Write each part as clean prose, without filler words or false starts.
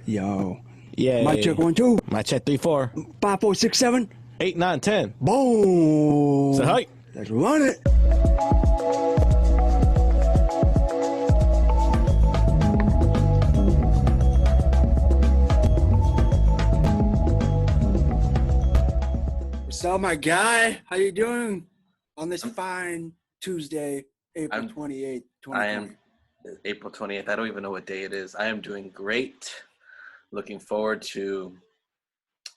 Yo. Yeah. Mic check 1, 2. My check 3-4. 5, 4, 6, 7. 8, 9, 10. Boom. Say hi. Let's run it. What's up, my guy? How you doing on this fine Tuesday, April 28th, 2020? I am April 28th. I don't even know what day it is. I am doing great. Looking forward to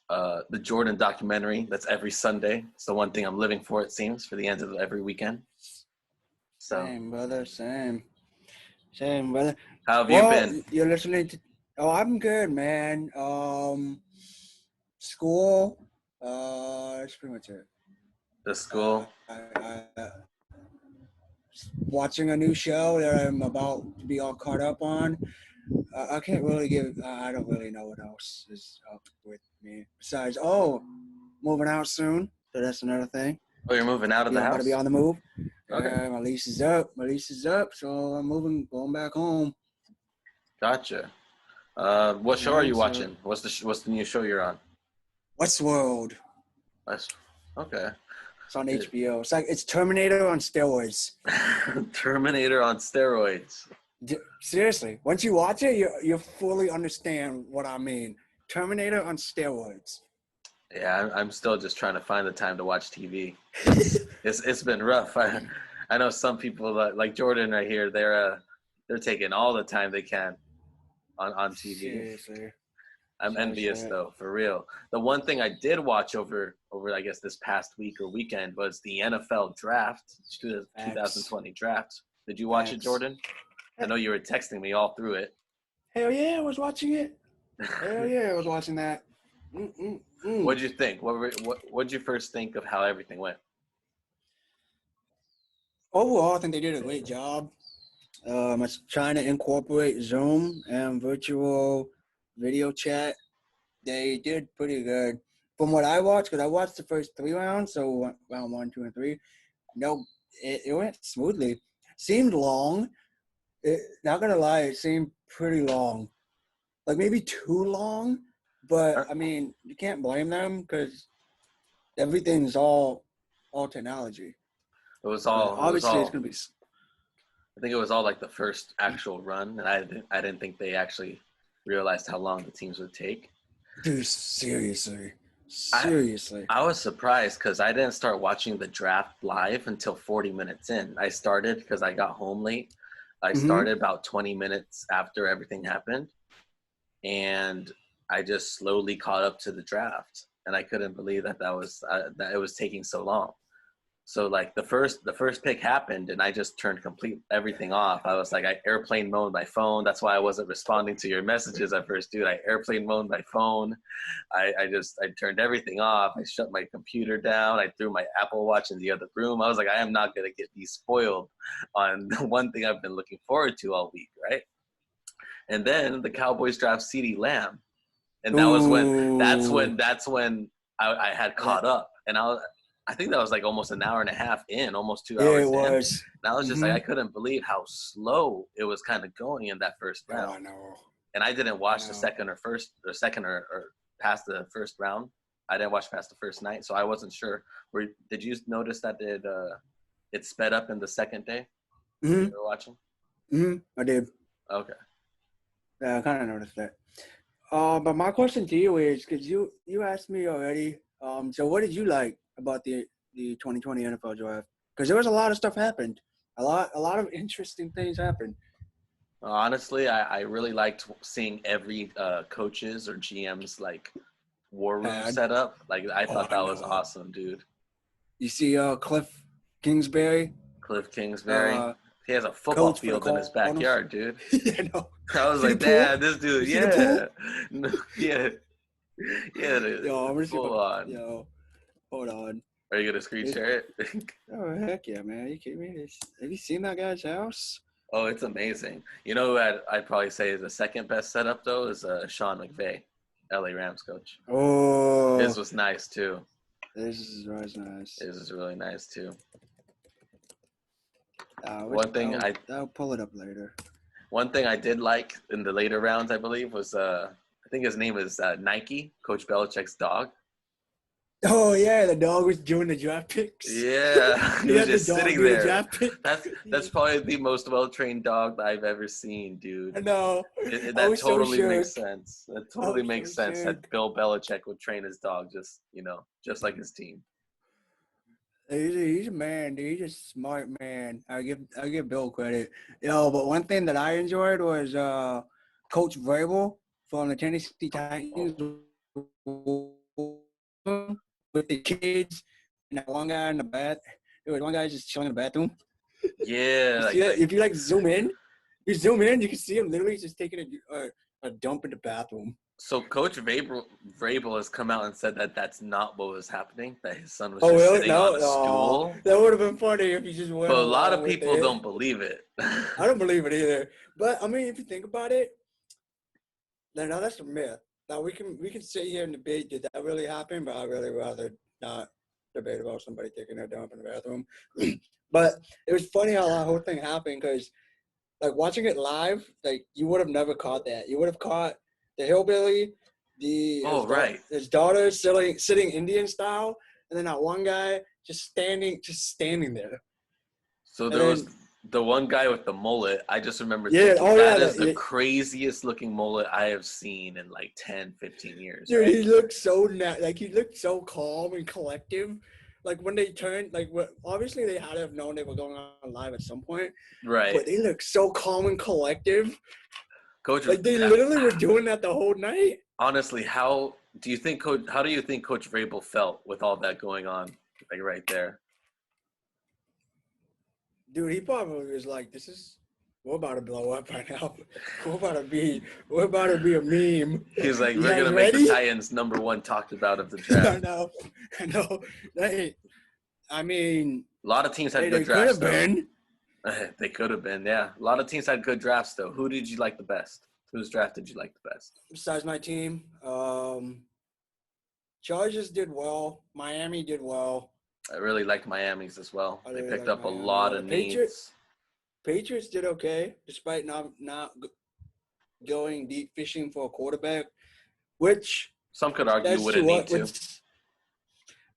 the Jordan documentary. That's every Sunday. It's the one thing I'm living for, it seems, for the end of every weekend. So, Same, brother. Same, brother. how have you been? You're listening to... Oh, I'm good, man. School. That's pretty much it. The school? Watching a new show that I'm about to be all caught up on. I can't really give... I don't really know what else is up with me. Besides, moving out soon. So that's another thing. Oh, you're moving out of the I'm house? going to be on the move. Okay. My lease is up. So I'm going back home. Gotcha. What show are you watching? What's the new show you're on? Westworld. Okay. It's on HBO. It's Terminator on steroids. Terminator on steroids. Seriously, once you watch it, you fully understand what I mean. Terminator on steroids. Yeah, I'm still just trying to find the time to watch TV. It's been rough. I know some people like Jordan right here. They're taking all the time they can on TV. Seriously. I'm envious though, for real. The one thing I did watch over I guess this past week or weekend was the NFL draft, 2020 draft. Did you watch it, Jordan? I know you were texting me all through it. Hell yeah, I was watching it. Hell yeah, I was watching that. What'd you think? What'd you first think of how everything went? Overall, I think they did a great job. Trying to incorporate Zoom and virtual video chat. They did pretty good. From what I watched, because I watched the first 3 rounds, so round 1, 2, and 3. No, it went smoothly. Seemed long. Not gonna lie, it seemed pretty long. Like maybe too long, but I mean, you can't blame them because everything's all technology. It was all obviously it's gonna be. I think it was all like the first actual run, and I didn't think they actually realized how long the teams would take. Dude, seriously. I was surprised because I didn't start watching the draft live until 40 minutes in. I started because I got home late. I started about 20 minutes after everything happened, and I just slowly caught up to the draft, and I couldn't believe that it was taking so long. So like the first pick happened, and I just turned everything off. I was like, I airplane mode my phone. That's why I wasn't responding to your messages at first, dude. I airplane mode my phone. I turned everything off. I shut my computer down. I threw my Apple Watch in the other room. I was like, I am not gonna get these spoiled on the one thing I've been looking forward to all week, right? And then the Cowboys draft CeeDee Lamb, and that's when I had caught up, and I think that was like almost an hour and a half in, almost 2 hours in. It was. And I was just like, I couldn't believe how slow it was kind of going in that first round. Oh, I know. And I didn't watch the second or past the first round. I didn't watch past the first night, so I wasn't sure. Did you notice that it sped up in the second day? You were watching? I did. Okay. Yeah, I kind of noticed that. But my question to you is, because you asked me already, so what did you like about the 2020 NFL draft? Because there was a lot of stuff happened. A lot of interesting things happened. Honestly, I really liked seeing every coach's or GM's like war room set up. Like I thought that was awesome, dude. You see Cliff Kingsbury? He has a football field in his backyard, dude. Yeah, no. I was like, damn, this dude, yeah. Dude. Yo, I'm full on. Yo, hold on. Are you gonna screen share it? Oh heck yeah, man! Are you kidding me? Have you seen that guy's house? Oh, it's amazing. You know what I'd probably say is the second best setup though is Sean McVay, LA Rams coach. Oh, his was nice too. This is nice. His is really nice too. I'll pull it up later. One thing I did like in the later rounds, I believe, was I think his name is Nike, Coach Belichick's dog. Oh yeah, the dog was doing the draft picks. Yeah, he was just sitting there. That's probably the most well-trained dog that I've ever seen, dude. I know. That totally makes sense. That totally makes sense that Bill Belichick would train his dog just like his team. He's a man, dude. He's a smart man. I give Bill credit. But one thing that I enjoyed was Coach Vrabel from the Tennessee Titans with the kids and that one guy in the bath. There was one guy just chilling in the bathroom. Yeah. If you zoom in, you can see him literally just taking a dump in the bathroom. So Coach Vrabel has come out and said that that's not what was happening, that his son was sitting on a stool. That would have been funny if he just went. But a lot of people don't believe it. I don't believe it either. But I mean, if you think about it, now that's a myth. Now we can sit here and debate, did that really happen? But I'd really rather not debate about somebody taking a dump in the bathroom. But it was funny how that whole thing happened because, like, watching it live, like, you would have never caught that. You would have caught the hillbilly, his daughter sitting Indian style, and then that one guy just standing there. So there was the one guy with the mullet. I just remember that is the craziest looking mullet I have seen in like 10, 15 years. Dude, right? He looked so calm and collective. Like when they turned, obviously they had to have known they were going on live at some point. Right. But they looked so calm and collective. They literally were doing that the whole night. Honestly, how do you think Coach Vrabel felt with all that going on, like right there? Dude, he probably was like, we're about to blow up right now. We're about to be a meme. He's like, we're going to make the Titans #1 talked about of the draft. I know. I mean, a lot of teams had good drafts. They could have been, yeah. A lot of teams had good drafts, though. Who did you like the best? Whose draft did you like the best? Besides my team, Chargers did well. Miami did well. I really liked Miami's as well. They picked up a lot of needs. Patriots did okay, despite not going deep fishing for a quarterback, which some could argue wouldn't need to.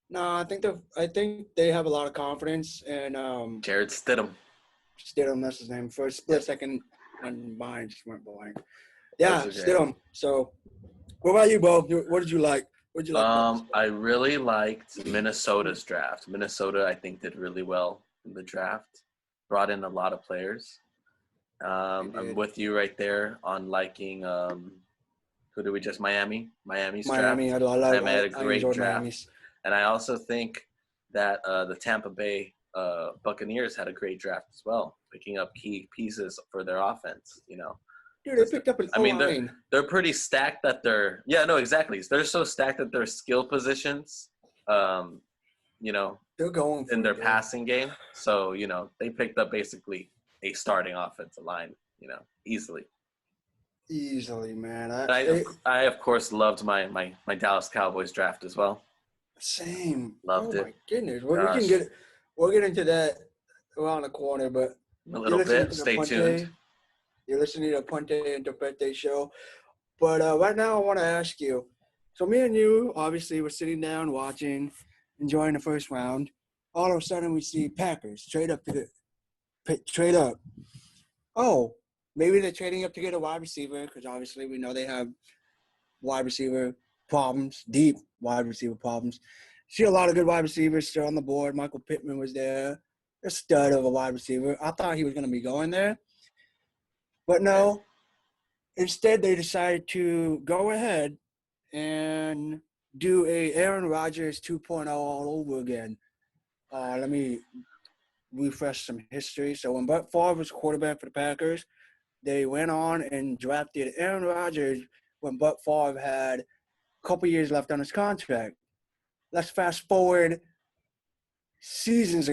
No, I think they have a lot of confidence in Jared Stidham. That's his name. For a split second, my mind just went blank. Yeah, Stidham. So, what about you, Bo? What did you like? What did you like? I really liked Minnesota's draft. Minnesota, I think, did really well in the draft. Brought in a lot of players. I'm with you right there on liking who did we just Miami's draft. Miami had a great draft. Miami's. And I also think that the Tampa Bay Buccaneers had a great draft as well, picking up key pieces for their offense, Dude, they picked up an O-line. They're pretty stacked that exactly. They're so stacked that their skill positions, they're going in their passing game. So, they picked up basically a starting offensive line, easily. Easily, man. I of course loved my Dallas Cowboys draft as well. Same. Loved it. Oh my goodness. We'll get into that around the corner, but a little bit. Stay tuned. You're listening to the Ponte and Topete show. But right now I want to ask you, so me and you, obviously, we're sitting down watching, enjoying the first round. All of a sudden we see Packers trade up. Oh, maybe they're trading up to get a wide receiver because obviously we know they have wide receiver problems, deep wide receiver problems. See a lot of good wide receivers still on the board. Michael Pittman was there, a stud of a wide receiver. I thought he was going to be going there. But no, instead they decided to go ahead and do a Aaron Rodgers 2.0 all over again. Let me refresh some history. So when Brett Favre was quarterback for the Packers, they went on and drafted Aaron Rodgers when Brett Favre had a couple years left on his contract. Let's fast forward seasons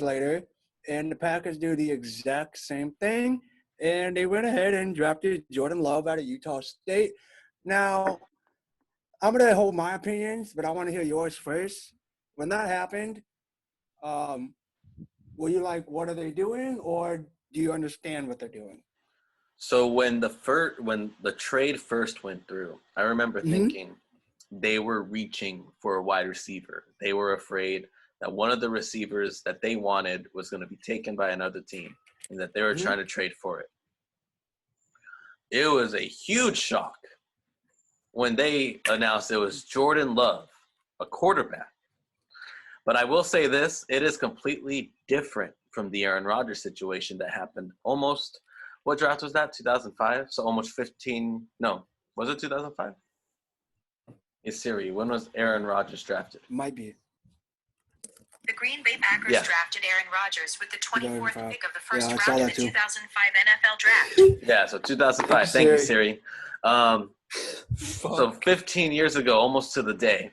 later, and the Packers do the exact same thing. And they went ahead and drafted Jordan Love out of Utah State. Now, I'm going to hold my opinions, but I want to hear yours first. When that happened, were you like, what are they doing? Or do you understand what they're doing? So when the trade first went through, I remember thinking they were reaching for a wide receiver. They were afraid that one of the receivers that they wanted was going to be taken by another team and that they were trying to trade for it. It was a huge shock when they announced it was Jordan Love, a quarterback. But I will say this, it is completely different from the Aaron Rodgers situation that happened almost, what draft was that, 2005? So almost 15, no, was it 2005? Hey Siri, when was Aaron Rodgers drafted? Might be. The Green Bay Packers drafted Aaron Rodgers with the 24th pick of the first round in the 2005 NFL Draft. Yeah, so 2005. Thank you, Siri. So 15 years ago, almost to the day.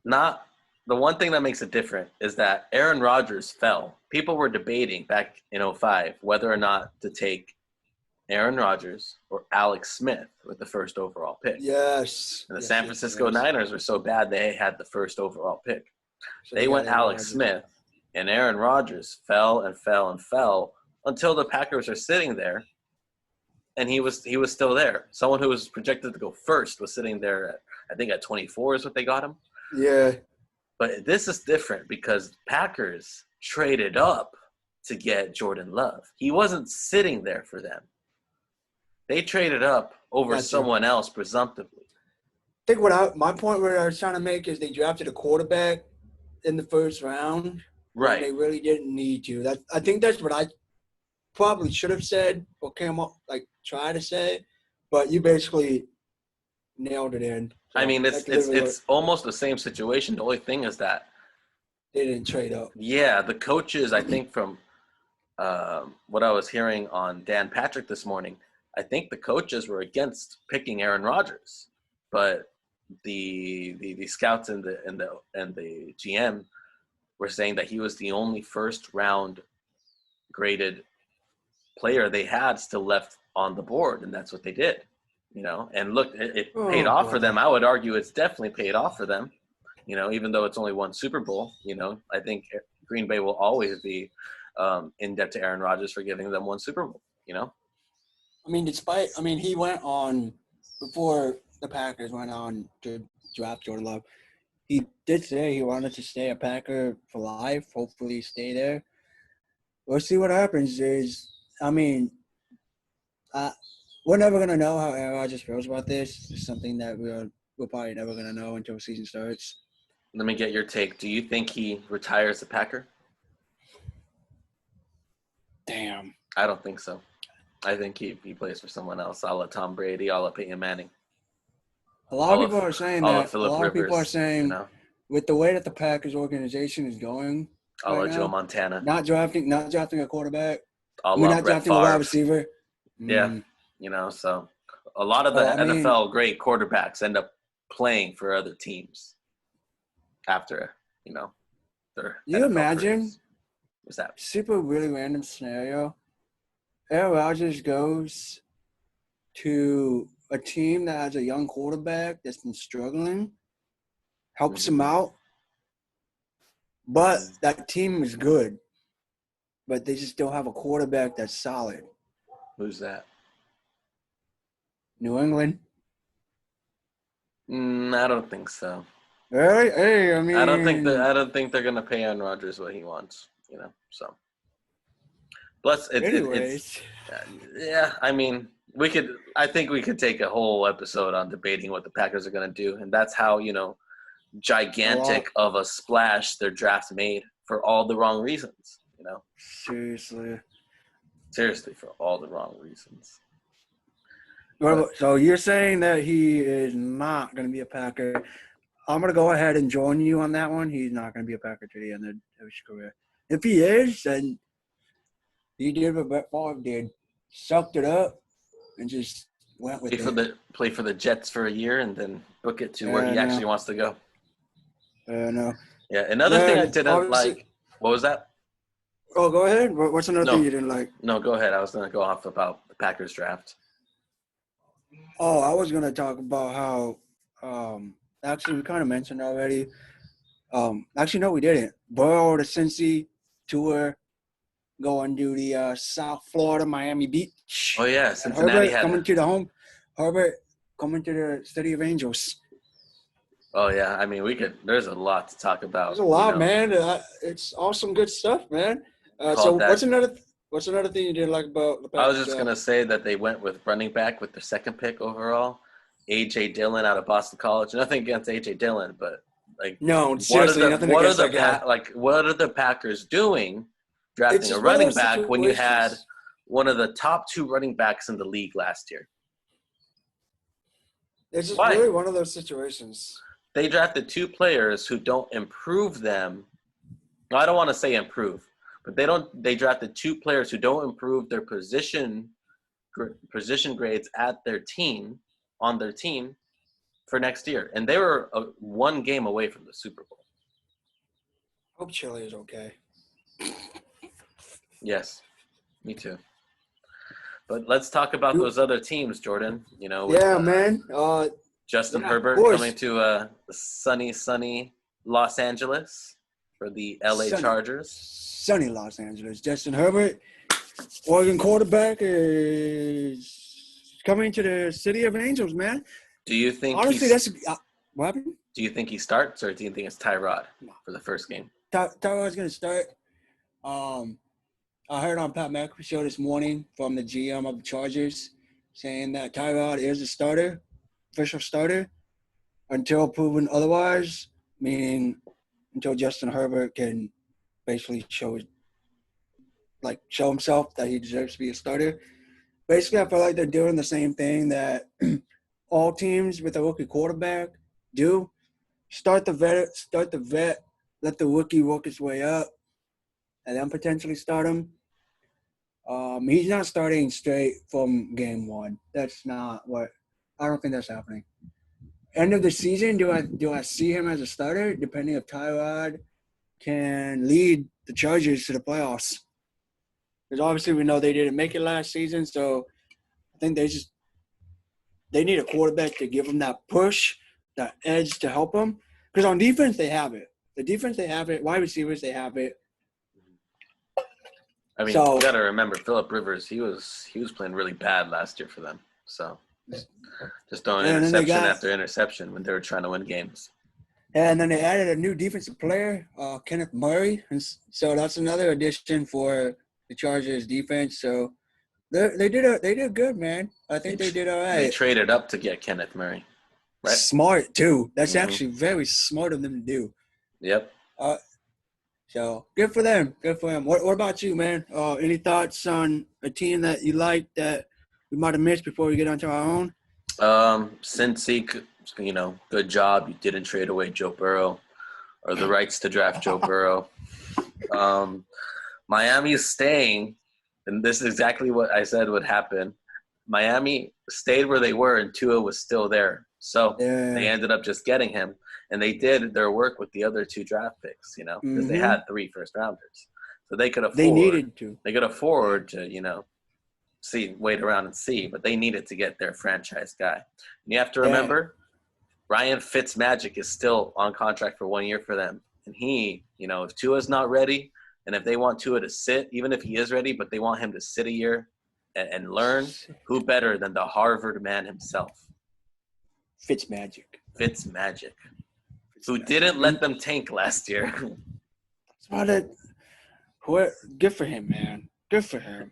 The one thing that makes it different is that Aaron Rodgers fell. People were debating back in 2005 whether or not to take Aaron Rodgers or Alex Smith with the first overall pick. Yes. And the San Francisco Niners were so bad they had the first overall pick. So they went Alex Smith, and Aaron Rodgers fell and fell and fell until the Packers are sitting there, and he was still there. Someone who was projected to go first was sitting there I think at 24 is what they got him. Yeah. But this is different because Packers traded up to get Jordan Love. He wasn't sitting there for them. They traded up over someone else presumptively. I think my point where I was trying to make is they drafted a quarterback in the first round. Right. They really didn't need to. I think that's what I probably should have said or try to say, but you basically nailed it in. So I mean, it's almost the same situation. The only thing is that they didn't trade up. Yeah, the coaches, I think from what I was hearing on Dan Patrick this morning, I think the coaches were against picking Aaron Rodgers, but the scouts and the GM were saying that he was the only first round graded player they had still left on the board, and that's what they did. And look, it paid off for them. I would argue it's definitely paid off for them. Even though it's only one Super Bowl, I think Green Bay will always be in debt to Aaron Rodgers for giving them one Super Bowl. I mean, he went on before the Packers went on to draft Jordan Love. He did say he wanted to stay a Packer for life. Hopefully, stay there. We'll see what happens. We're never gonna know how Aaron Rodgers feels about this. It's something that we're probably never gonna know until the season starts. Let me get your take. Do you think he retires a Packer? Damn. I don't think so. I think he plays for someone else. A la Tom Brady, a la Peyton Manning. A lot of people are saying that. A lot of people are saying with the way that the Packers organization is going, a la Joe Montana, not drafting a quarterback. Not drafting a wide receiver. Yeah, so a lot of the NFL great quarterbacks end up playing for other teams after their. You imagine? What's that? Super really random scenario. Aaron Rodgers goes to a team that has a young quarterback that's been struggling, helps him out, but that team is good, but they just don't have a quarterback that's solid. Who's that? New England. I don't think so. Hey, I mean, I don't think they're gonna pay Aaron Rodgers what he wants. So. Plus, it's yeah. I mean, I think we could take a whole episode on debating what the Packers are going to do, and that's how gigantic of a splash their draft made for all the wrong reasons. Seriously, for all the wrong reasons. So you're saying that he is not going to be a Packer. I'm going to go ahead and join you on that one. He's not going to be a Packer to the end of his career. If he is, then he did what Brett Favre did, sucked it up, and just went with it. Play for the Jets for a year and then book it to where he actually wants to go. No. Yeah, another thing I didn't like. What was that? Oh, go ahead. What's another thing you didn't like? No, go ahead. I was going to go off about the Packers draft. Oh, I was going to talk about how actually we kind of mentioned already. Actually, no, we didn't. Burrow to Cincy tour. going to the South Florida, Miami Beach. Oh, yeah. And Cincinnati Herbert coming to the home. Herbert coming to the City of Angels. Oh, yeah. I mean, there's a lot to talk about. There's a lot, man. It's awesome, good stuff, man. What's another thing you didn't like about the Packers? I was just going to say that they went with running back with their second pick overall, A.J. Dillon out of Boston College. Nothing against A.J. Dillon, but no, seriously, nothing against that guy. What are the Packers doing drafting a running back when you had one of the top 2 running backs in the league last year? It's just really one of those situations. They drafted 2 players who don't improve them. I don't want to say improve, but they drafted 2 players who don't improve their position grades at their team, on their team, for next year. And they were 1 game away from the Super Bowl. Hope Chili is okay. Yes, me too. But let's talk about those other teams, Jordan. Man. Justin Herbert coming to sunny Los Angeles for the LA Chargers. Sunny Los Angeles. Justin Herbert, Oregon quarterback, is coming to the City of Angels, man. Do you think honestly what happened? Do you think he starts, or do you think it's Tyrod for the first game? Tyrod's going to start. I heard on Pat McAfee show this morning from the GM of the Chargers saying that Tyrod is a starter, official starter, until proven otherwise, meaning until Justin Herbert can basically show himself that he deserves to be a starter. Basically, I feel like they're doing the same thing that all teams with a rookie quarterback do. Start the vet, let the rookie work his way up, and then potentially start him. He's not starting straight from game 1. That's not what – I don't think that's happening. End of the season, do I see him as a starter, depending if Tyrod can lead the Chargers to the playoffs? Because obviously we know they didn't make it last season, so I think they need a quarterback to give them that push, that edge to help them. Because on defense, they have it. The defense, they have it. Wide receivers, they have it. I mean, you got to remember Phillip Rivers. He was playing really bad last year for them. So just throwing interception after interception when they were trying to win games. And then they added a new defensive player, Kenneth Murray. And so that's another addition for the Chargers defense. So they did good, man. I think they did all right. They traded up to get Kenneth Murray. Right? Smart too. That's actually very smart of them to do. Yep. So good for them. Good for them. What about you, man? Any thoughts on a team that you like that we might have missed before we get onto our own? Cincy, good job. You didn't trade away Joe Burrow or the rights to draft Joe Burrow. Miami is staying, and this is exactly what I said would happen. Miami stayed where they were, and Tua was still there. So they ended up just getting him. And they did their work with the other 2 draft picks, because they had 3 first-rounders. So they could afford – They needed to. They could afford to, wait around and see. But they needed to get their franchise guy. And you have to remember, Ryan Fitzmagic is still on contract for 1 year for them. And he, if Tua's not ready, and if they want Tua to sit, even if he is ready, but they want him to sit a year and learn, who better than the Harvard man himself? Fitzmagic. Who didn't let them tank last year. Good for him, man. Good for him.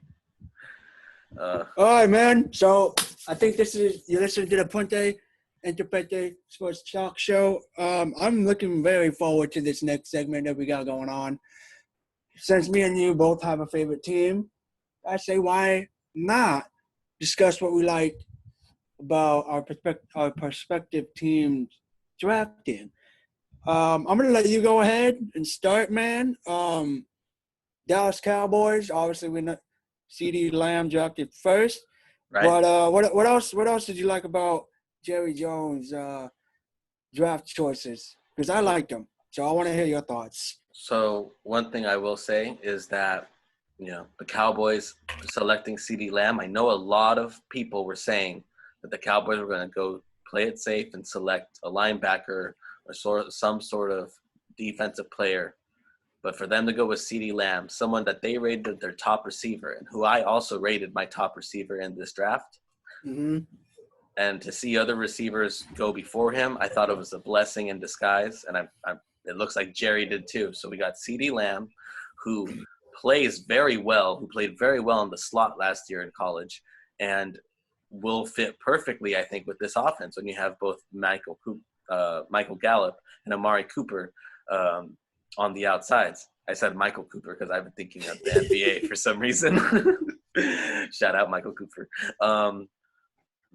All right, man. So I think you're listening to the Punte Interpete Sports Talk Show. I'm looking very forward to this next segment that we got going on. Since me and you both have a favorite team, I say why not discuss what we like about our prospective teams drafting. I'm going to let you go ahead and start, man. Dallas Cowboys, obviously we know CeeDee Lamb drafted first. Right. But what else did you like about Jerry Jones' draft choices? Because I liked them. So I want to hear your thoughts. So one thing I will say is that, the Cowboys selecting CeeDee Lamb, I know a lot of people were saying that the Cowboys were going to go play it safe and select a linebacker or some sort of defensive player. But for them to go with CeeDee Lamb, someone that they rated their top receiver, and who I also rated my top receiver in this draft, and to see other receivers go before him, I thought it was a blessing in disguise. And it looks like Jerry did too. So we got CeeDee Lamb, who plays very well, who played very well in the slot last year in college, and will fit perfectly, I think, with this offense when you have both Michael Gallup and Amari Cooper on the outsides. I said Michael Cooper because I've been thinking of the NBA for some reason. Shout out Michael Cooper.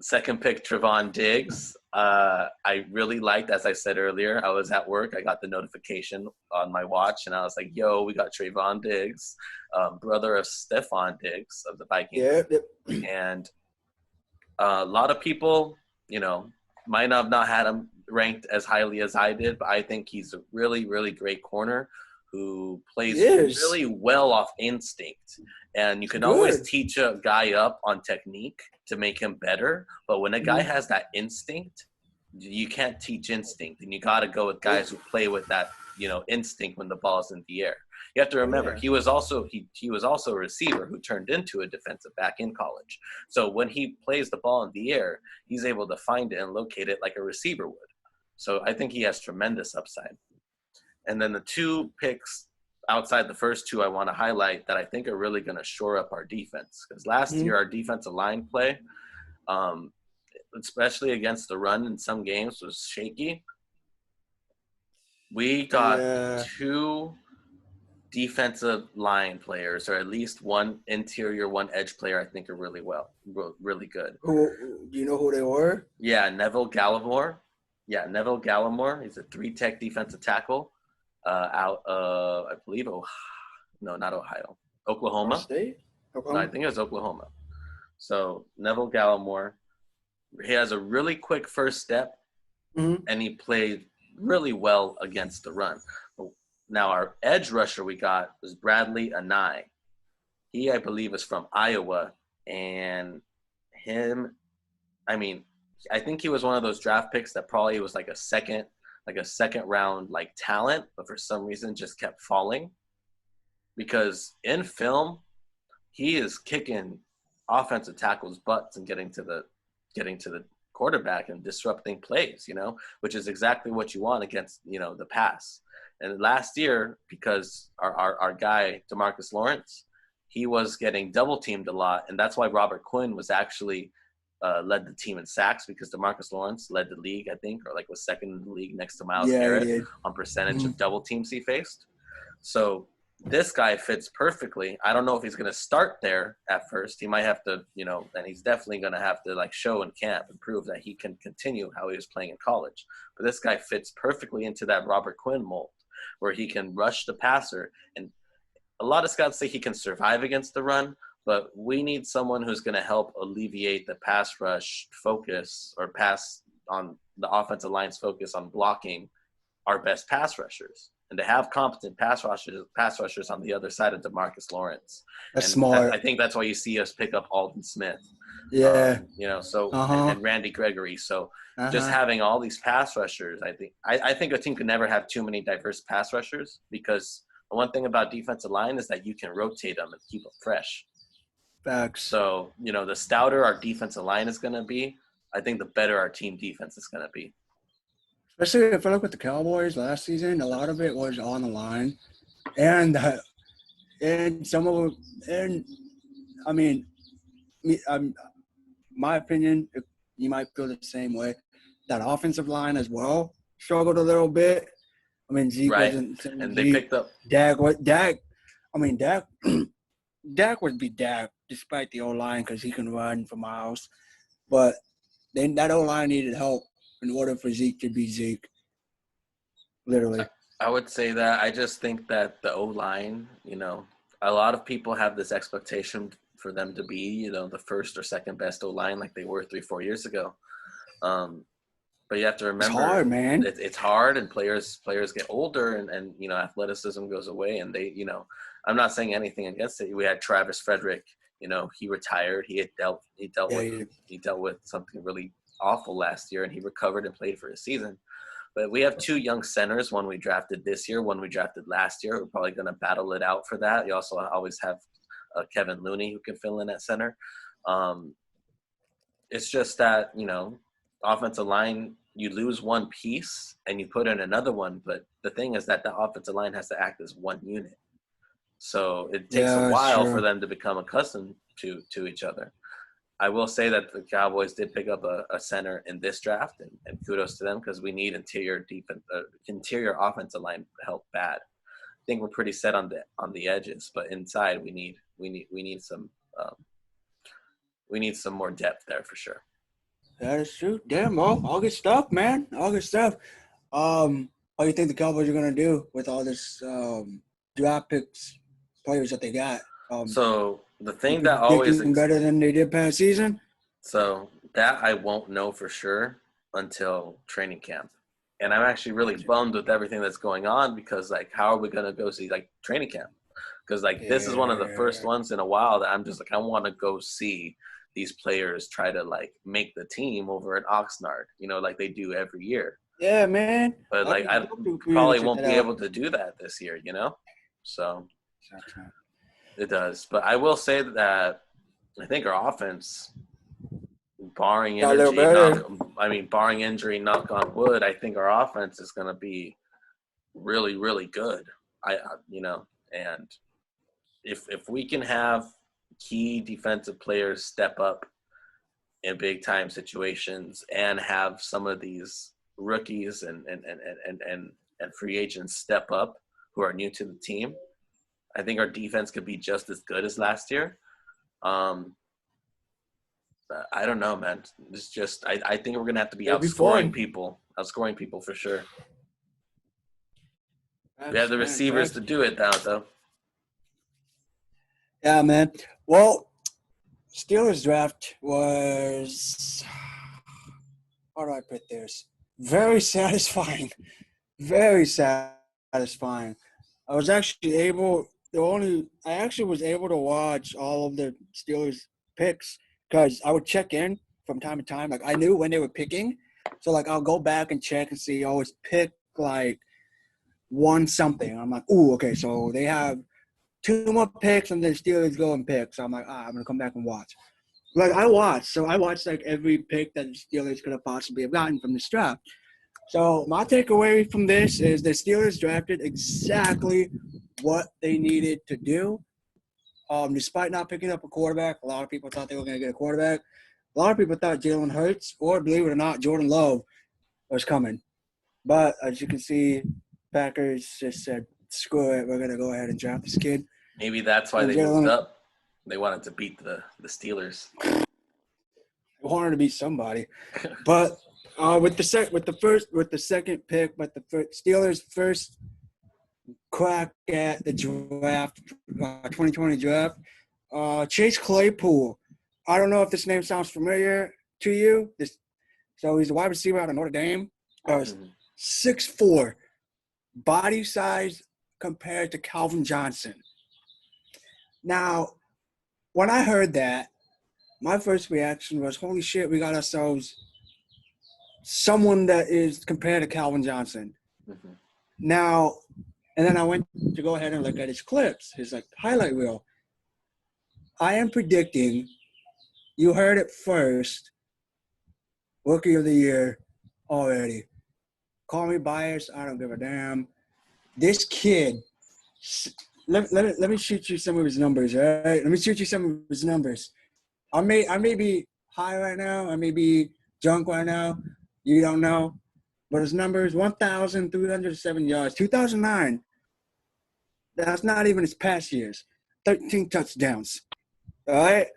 Second pick, Trayvon Diggs. I really liked, as I said earlier, I was at work. I got the notification on my watch, and I was like, yo, we got Trayvon Diggs, brother of Stephon Diggs of the Vikings. Yep. And a lot of people, might have not had him ranked as highly as I did, but I think he's a really, really great corner who plays really well off instinct. And you can always teach a guy up on technique to make him better. But when a guy has that instinct, you can't teach instinct. And you got to go with guys who play with that, instinct when the ball's in the air. You have to remember, he was also a receiver who turned into a defensive back in college. So when he plays the ball in the air, he's able to find it and locate it like a receiver would. So I think he has tremendous upside. And then the two picks outside the first two I want to highlight that I think are really going to shore up our defense. Because last year our defensive line play, especially against the run in some games, was shaky. We got two defensive line players, or at least one interior, one edge player I think are really good. Do you know who they were? Yeah, Neville Gallimore. He's a 3-tech defensive tackle out of, I believe, not Ohio. Oklahoma. State? No, I think it was Oklahoma. So Neville Gallimore, he has a really quick first step, and he played really well against the run. Now, our edge rusher we got was Bradley Anai. He, I believe, is from Iowa, and I think he was one of those draft picks that probably was like a second round talent, but for some reason just kept falling. Because in film, he is kicking offensive tackles' butts and getting to the quarterback and disrupting plays, which is exactly what you want against, the pass. And last year, because our guy, DeMarcus Lawrence, he was getting double teamed a lot. And that's why Robert Quinn was actually led the team in sacks, because DeMarcus Lawrence led the league, I think, or was second in the league next to Myles Garrett on percentage of double teams he faced. So this guy fits perfectly. I don't know if he's going to start there at first. He might have to, and he's definitely going to have to show in camp and prove that he can continue how he was playing in college. But this guy fits perfectly into that Robert Quinn mold, where he can rush the passer. And a lot of scouts say he can survive against the run, but we need someone who's going to help alleviate the pass rush focus, or pass on the offensive line's focus on blocking our best pass rushers, and to have competent pass rushers on the other side of DeMarcus Lawrence. That's smart. I think that's why you see us pick up Alden Smith. Yeah. And Randy Gregory. So just having all these pass rushers, I think a team can never have too many diverse pass rushers, because the one thing about defensive line is that you can rotate them and keep them fresh. Facts. So, the stouter our defensive line is going to be, I think the better our team defense is going to be. Especially if I look at the Cowboys last season, a lot of it was on the line. And some of them, and my opinion, you might feel the same way, that offensive line as well struggled a little bit. Zeke wasn't. And they picked up Dak would be Dak despite the O-line, because he can run for miles. But then that O-line needed help in order for Zeke to be Zeke. Literally. I would say that. I just think that the O-line, a lot of people have this expectation for them to be, the first or second best O-line like they were 3-4 years ago. But you have to remember, it's hard, man. It's hard, and players get older, and athleticism goes away, and they, I'm not saying anything against it. We had Travis Frederick, he retired. He dealt with something really awful last year, and he recovered and played for a season. But we have 2 young centers, one we drafted this year, one we drafted last year. We're probably going to battle it out for that. You also always have Kevin Looney who can fill in at center. It's just that, you know, offensive line, you lose one piece and you put in another one. But the thing is that the offensive line has to act as one unit. So it takes a while for them to become accustomed to each other. I will say that the Cowboys did pick up a center in this draft, and kudos to them because we need interior offensive line help bad. I think we're pretty set on the edges, but inside we need some more depth there for sure. That is true. Damn, all good stuff, man. All good stuff. What do you think the Cowboys are gonna do with all this draft picks, players that they got? So the thing that always better than they did past season. So that I won't know for sure until training camp, and I'm actually really bummed with everything that's going on because like, how are we gonna go see like training camp? Because like this is one of the first ones in a while that I'm just like I want to go see these players try to like make the team over at Oxnard, you know, like they do every year. Yeah, man. But like I probably won't be able to do that this year, you know. So it does, but I will say that I think our offense, barring injury, knock on wood, I think our offense is going to be really, really good. And if we can have key defensive players step up in big time situations and have some of these rookies and free agents step up who are new to the team, I think our defense could be just as good as last year. I don't know, man. It's just I think we're gonna have to be outscoring people for sure. We have the receivers to do it now, though. Yeah, man. Well, Steelers draft was, how do I put this? Very satisfying. Very satisfying. I was actually was able to watch all of the Steelers picks because I would check in from time to time. Like I knew when they were picking. So like I'll go back and check and see, always pick like one something. I'm like, ooh, okay, so they have 2 more picks and then Steelers go and pick. So I'm like, I'm gonna come back and watch. Like I watched like every pick that the Steelers could have possibly have gotten from this draft. So my takeaway from this is the Steelers drafted exactly what they needed to do. Despite not picking up a quarterback, a lot of people thought they were going to get a quarterback. A lot of people thought Jalen Hurts or, believe it or not, Jordan Love was coming. But as you can see, Packers just said, screw it, we're going to go ahead and draft this kid. Maybe that's why they moved up. They wanted to beat the Steelers. They wanted to beat somebody. But with the second pick, but the Steelers' first crack at the draft, 2020 draft, Chase Claypool. I don't know if this name sounds familiar to you. So he's a wide receiver out of Notre Dame. 6'4", body size compared to Calvin Johnson. Now, when I heard that, my first reaction was, holy shit, we got ourselves someone that is compared to Calvin Johnson. Mm-hmm. Now, and then I went to go ahead and look at his clips, his like highlight reel. I am predicting, you heard it first, Rookie of the Year already. Call me biased, I don't give a damn. This kid, let me shoot you some of his numbers, all right? Let me shoot you some of his numbers. I may be high right now, I may be drunk right now, you don't know. But his numbers, 1,307 yards, 2009. That's not even his past years. 13 touchdowns. All right?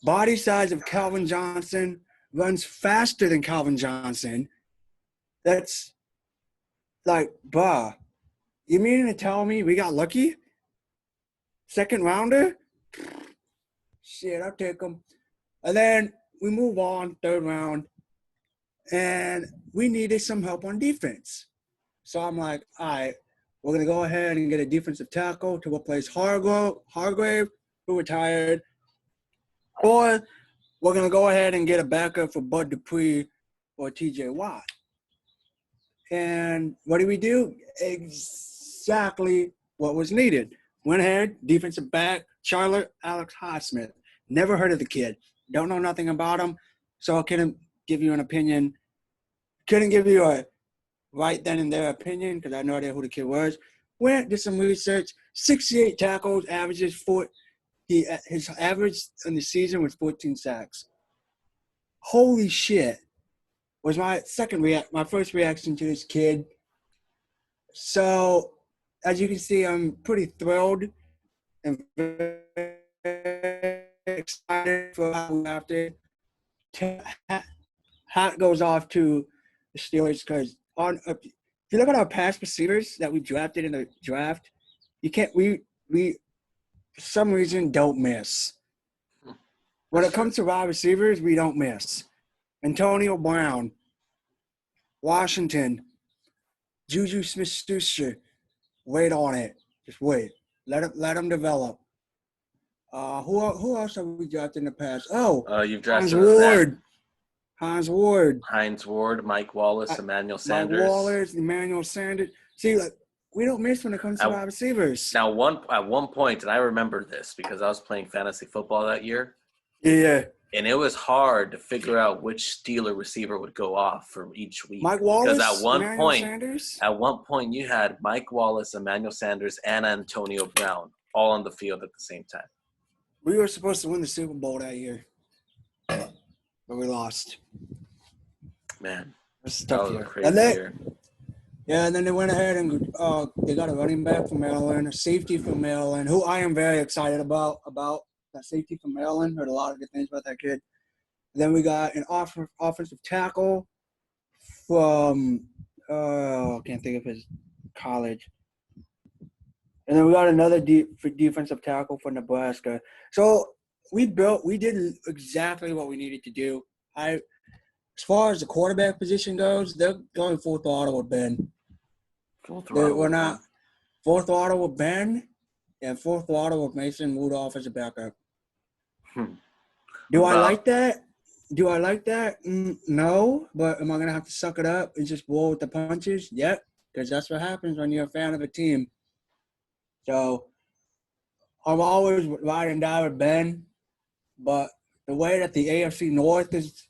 Body size of Calvin Johnson, runs faster than Calvin Johnson. That's like, you mean to tell me we got lucky? Second rounder? Shit, I'll take him. And then we move on, third round, and we needed some help on defense. So I'm like, all right, we're going to go ahead and get a defensive tackle to replace Hargrave, who retired. Or we're going to go ahead and get a backup for Bud Dupree or TJ Watt. And what did we do? Exactly what was needed. Went ahead, defensive back, Charlotte, Alex Highsmith. Never heard of the kid. Don't know nothing about him. So I couldn't give you an opinion. Couldn't give you a right then and there opinion because I had no idea who the kid was. Went, did some research. 68 tackles, averages his average in the season was 14 sacks. Holy shit. Was my first reaction to this kid. So, as you can see, I'm pretty thrilled and very excited for how we drafted. Hat goes off to the Steelers because if you look at our past receivers that we drafted in the draft, we for some reason don't miss. When it comes to wide receivers, we don't miss. Antonio Brown, Washington, Juju Smith-Schuster, wait on it. Just wait. Let him develop. Who else have we drafted in the past? You've drafted Hines Ward, Mike Wallace, Emmanuel Sanders. Mike Wallace, Emmanuel Sanders. See, we don't miss when it comes to wide receivers. Now, at one point, and I remember this because I was playing fantasy football that year. Yeah. And it was hard to figure out which Steeler receiver would go off for each week. Mike Wallace, because Sanders? At one point, you had Mike Wallace, Emmanuel Sanders, and Antonio Brown all on the field at the same time. We were supposed to win the Super Bowl that year, but we lost. Man, that's a tough year. year. Crazy year. Yeah, and then they went ahead and they got a running back from Maryland, a safety from Maryland, who I am very excited about that safety from Maryland. Heard a lot of good things about that kid. Then we got an offensive tackle from I can't think of his college. And then we got another defensive tackle for Nebraska. So we did exactly what we needed to do. As far as the quarterback position goes, they're going full throttle with Ben. Full throttle with Ben and full throttle with Mason Rudolph as a backup. Do I like that? No, but am I going to have to suck it up and just roll with the punches? Yep, because that's what happens when you're a fan of a team. So I'm always ride and die with Ben, but the way that the AFC North is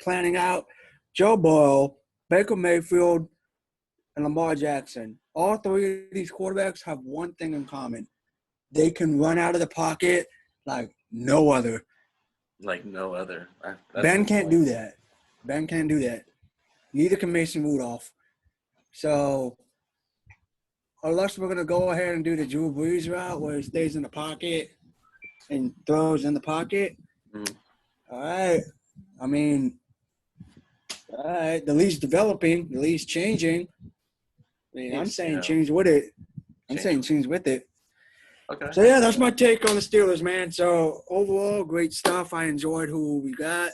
planning out, Joe Burrow, Baker Mayfield, and Lamar Jackson, all three of these quarterbacks have one thing in common. They can run out of the pocket like no other. Ben can't do that. Neither can Mason Rudolph. So unless we're going to go ahead and do the Drew Brees route where he stays in the pocket and throws in the pocket, all right. I mean, all right, the league's developing, the league's changing. I'm saying change with it. Change with it. Okay. So, yeah, that's my take on the Steelers, man. So, overall, great stuff. I enjoyed who we got.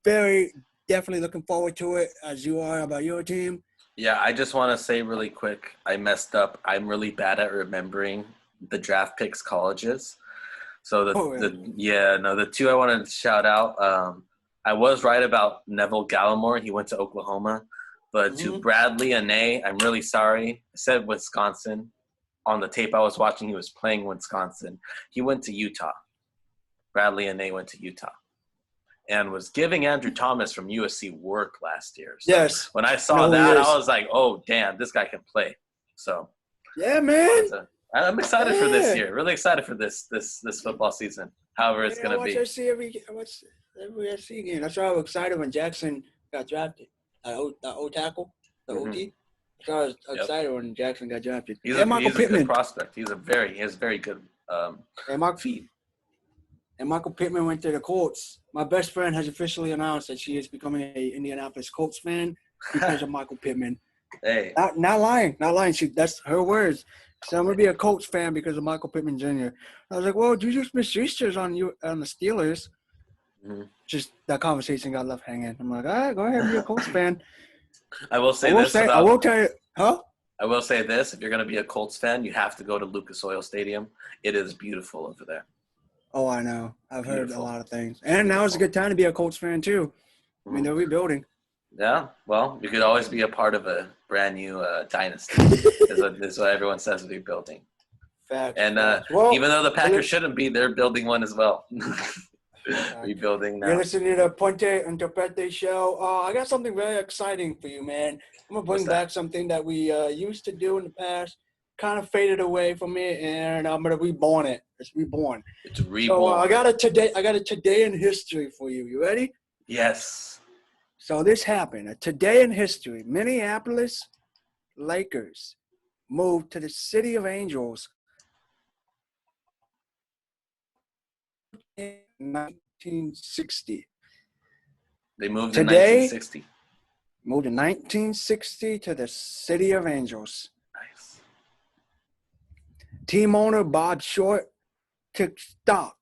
Definitely looking forward to it as you are about your team. Yeah, I just want to say really quick, I messed up. I'm really bad at remembering the draft picks colleges. So, the two I wanted to shout out, I was right about Neville Gallimore. He went to Oklahoma. But to Bradley Anae, I'm really sorry. I said Wisconsin. On the tape I was watching, he was playing Wisconsin. He went to Utah. Bradley Anae went to Utah. And was giving Andrew Thomas from USC work last year. So yes. When I saw that, I was like, oh, damn, this guy can play. So yeah, man. I'm excited for this year. Really excited for this football season. However it's going to be. I watch every SC game. That's why I was excited when Jackson got drafted. That old tackle, the OT. So I was excited when Jackson got drafted. He's a good prospect. He has very good feet. And Michael Pittman went to the Colts. My best friend has officially announced that she is becoming an Indianapolis Colts fan because of Michael Pittman. Hey. Not lying. That's her words. So I'm going to be a Colts fan because of Michael Pittman Jr. I was like, well, Juju Smith-Schuster's on the Steelers. Just that conversation got left hanging. I'm like, all right, go ahead, be a Colts fan. I will say this. I will tell you, huh? I will say this: if you're going to be a Colts fan, you have to go to Lucas Oil Stadium. It is beautiful over there. Oh, I know. I've heard a lot of things, and now is a good time to be a Colts fan too. I mean, they're rebuilding. Yeah, well, you could always be a part of a brand new dynasty. is what everyone says with building. Facts. And Well, even though the Packers shouldn't be, they're building one as well. Rebuilding now. You're listening to the Ponte and Topete show. I got something very exciting for you, man. I'm going to bring back something that we used to do in the past, kind of faded away from me, and I'm going to reborn it. It's reborn. It's reborn. So I got a today in history for you. You ready? Yes. So this happened. A today in history. Minneapolis Lakers moved to the City of Angels in 1960. They moved in 1960. Moved in 1960 to the City of Angels. Nice. Team owner Bob Short took stock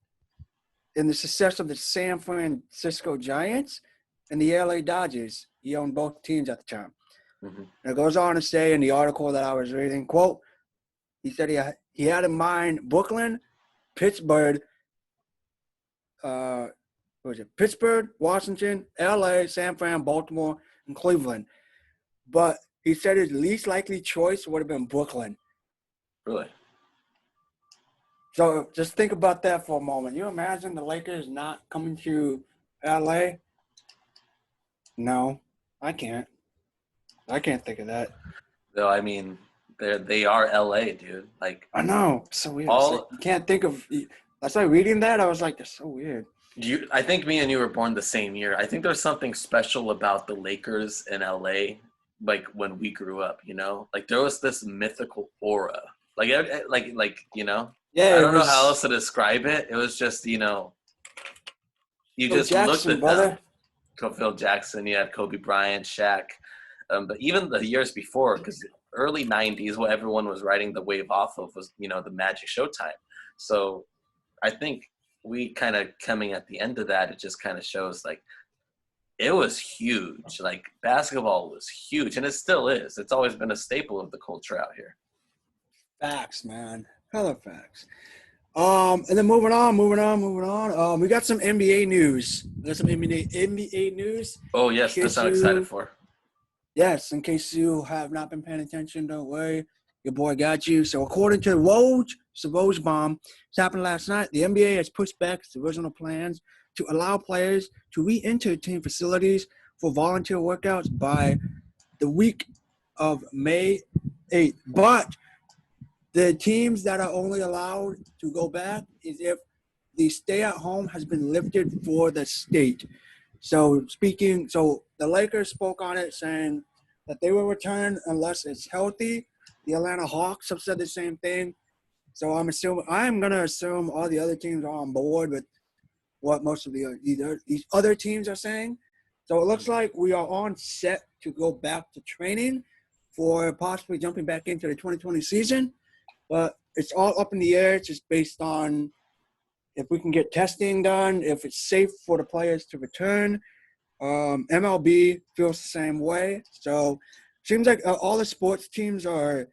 in the success of the San Francisco Giants and the LA Dodgers. He owned both teams at the time. Mm-hmm. And it goes on to say in the article that I was reading, quote, he said he had in mind Brooklyn, Pittsburgh, Pittsburgh, Washington, LA, San Fran, Baltimore, and Cleveland. But he said his least likely choice would have been Brooklyn. Really? So just think about that for a moment. You imagine the Lakers not coming to LA? No, I can't. I can't think of that. No, I mean, they are LA, dude. Like, I know. It's so weird. You can't think of – I started reading that. I was like, that's so weird. I think me and you were born the same year. I think there's something special about the Lakers in LA, like when we grew up, you know? Like there was this mythical aura. Like you know? Yeah. I don't know how else to describe it. It was just, you know, you Phil just Jackson, looked at them. Phil Jackson, you had Kobe Bryant, Shaq. But even the years before, because early 90s, what everyone was riding the wave off of was, you know, the Magic Showtime. So I think we kind of coming at the end of that, it just kind of shows like it was huge. Like basketball was huge, and it still is. It's always been a staple of the culture out here. Facts, man. Hella facts. And then moving on. We got some NBA news. There's some NBA news. Oh, yes. That's what I'm excited for. Yes, in case you have not been paying attention, don't worry. Your boy got you. So according to Woj bomb, this happened last night, the NBA has pushed back its original plans to allow players to re-enter team facilities for volunteer workouts by the week of May 8th. But the teams that are only allowed to go back is if the stay-at-home has been lifted for the state. So the Lakers spoke on it saying that they will return unless it's healthy. The Atlanta Hawks have said the same thing. So I'm going to assume all the other teams are on board with what most of these other teams are saying. So it looks like we are on set to go back to training for possibly jumping back into the 2020 season. But it's all up in the air. It's just based on if we can get testing done, if it's safe for the players to return. MLB feels the same way. So it seems like all the sports teams are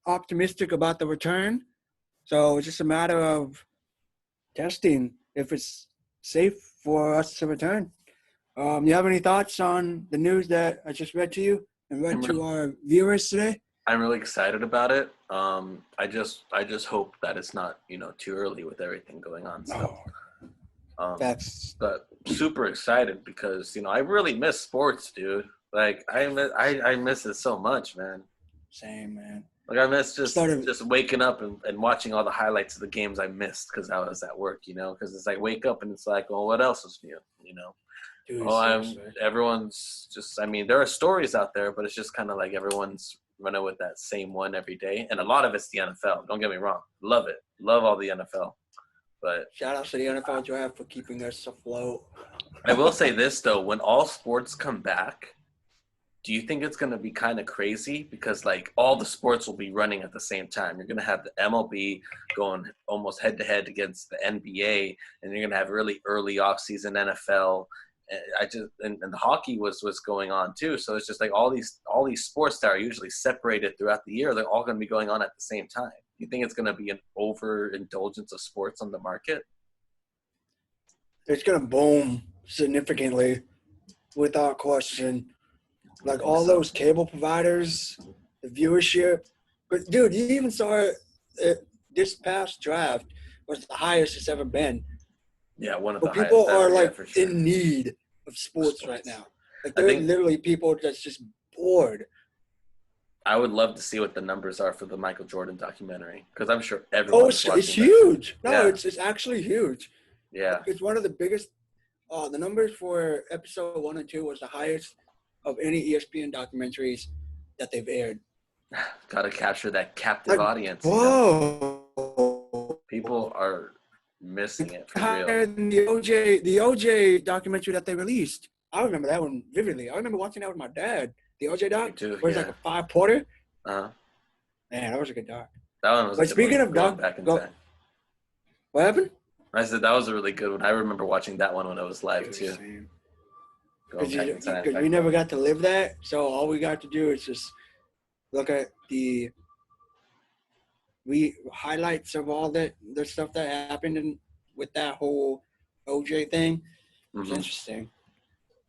optimistic about the return. So it's just a matter of testing if it's safe for us to return. You have any thoughts on the news that I just read to you and read to our viewers today? I'm really excited about it. I just hope that it's not, you know, too early with everything going on still. But super excited because, you know, I really miss sports, dude. Like I miss it so much, man. Same, man. Like I miss just waking up and watching all the highlights of the games I missed because I was at work, you know, because it's like wake up and it's like, well, what else is new, you know? Dude, everyone's just, I mean, there are stories out there, but it's just kind of like everyone's running with that same one every day. And a lot of it's the NFL. Don't get me wrong. Love it. Love all the NFL. But shout out to the NFL draft for keeping us afloat. I will say this, though. When all sports come back, do you think it's going to be kind of crazy? Because, like, all the sports will be running at the same time. You're going to have the MLB going almost head-to-head against the NBA, and you're going to have really early off-season NFL. And the hockey was going on too, so it's just like all these sports that are usually separated throughout the year, they're all going to be going on at the same time. You think it's going to be an overindulgence of sports on the market? It's going to boom significantly. without question. Like all those cable providers, the viewership. But dude, you even saw it, this past draft was the highest it's ever been. Yeah, one of but the highest. People are like for sure. in need of sports right now. Like there are literally people that's just bored. I would love to see what the numbers are for the Michael Jordan documentary because I'm sure everyone is watching. It's huge. No, it's actually huge. Yeah, it's one of the biggest. The numbers for episode 1 and 2 was the highest of any ESPN documentaries that they've aired. Got to capture that captive audience. Whoa! You know? People are missing it for higher real. Than the OJ documentary that they released. I remember that one vividly. I remember watching that with my dad. The OJ doc, too, where it's like a 5-parter. Man, that was a good doc. That one was. But speaking of doc, back in time. What happened? I said that was a really good one. I remember watching that one when it was live too. Because we never got to live that, so all we got to do is just look at the highlights of all the stuff that happened with that whole OJ thing. It's interesting.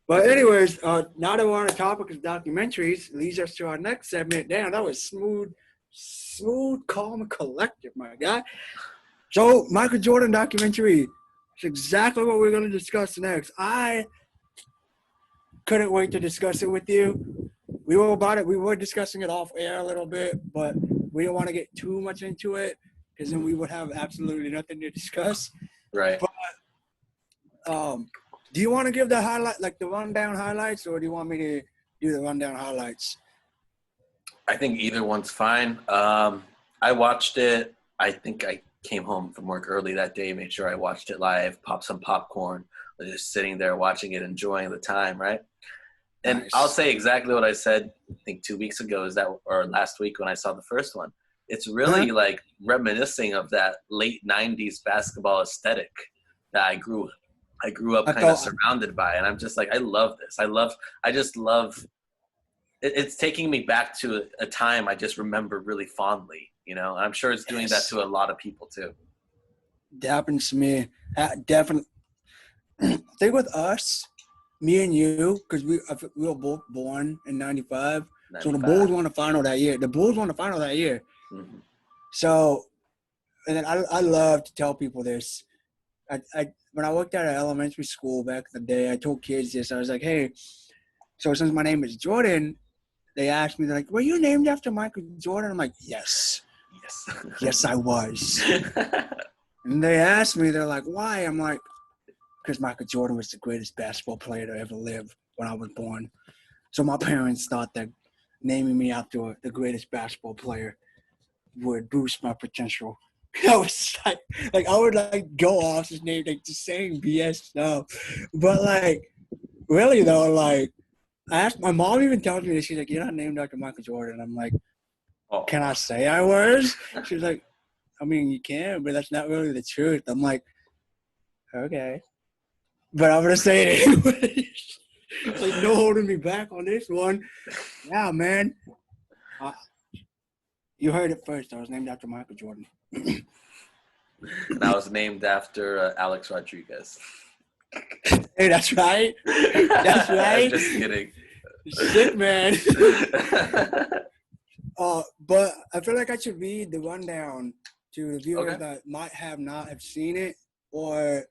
But anyways, now that we're on the topic of documentaries, leads us to our next segment. Damn, that was smooth, calm, and collective, my guy. So, Michael Jordan documentary. It's exactly what we're going to discuss next. I couldn't wait to discuss it with you. We were discussing it off air a little bit, but we didn't want to get too much into it because then we would have absolutely nothing to discuss. Right. But, do you want to give the highlight, like the rundown highlights, or do you want me to do the rundown highlights? I think either one's fine. I watched it. I think I came home from work early that day, made sure I watched it live, popped some popcorn, was just sitting there watching it, enjoying the time, right? And nice. I'll say exactly what I said, I think 2 weeks ago or last week when I saw the first one. It's really like reminiscing of that late 90s basketball aesthetic that I grew up kind of surrounded by. And I'm just like, I love this. I just love it's taking me back to a time I just remember really fondly, you know, and I'm sure it's doing that to a lot of people too. It happens to me. Definitely. I think with us, me and you, because we were both born in 95. So the Bulls won the final that year. Mm-hmm. So, and then I love to tell people this. When I worked at an elementary school back in the day, I told kids this. I was like, hey, so since my name is Jordan, they asked me, they're like, were you named after Michael Jordan? I'm like, yes. Yes, I was. And they asked me, they're like, why? I'm like, because Michael Jordan was the greatest basketball player to ever live when I was born. So my parents thought that naming me after the greatest basketball player would boost my potential. I was like I would like go off his name, like just saying BS stuff. But like, really though, like I asked my mom even tells me this, she's like, you're not named after Michael Jordan. I'm like, can I say I was? She's like, I mean, you can, but that's not really the truth. I'm like, okay. But I'm going to say it anyways. Like, no holding me back on this one. Yeah, man. You heard it first. I was named after Michael Jordan. And I was named after Alex Rodriguez. Hey, that's right. That's right. I'm just kidding. Sick, man. But I feel like I should read the rundown to the viewers that might not have seen it or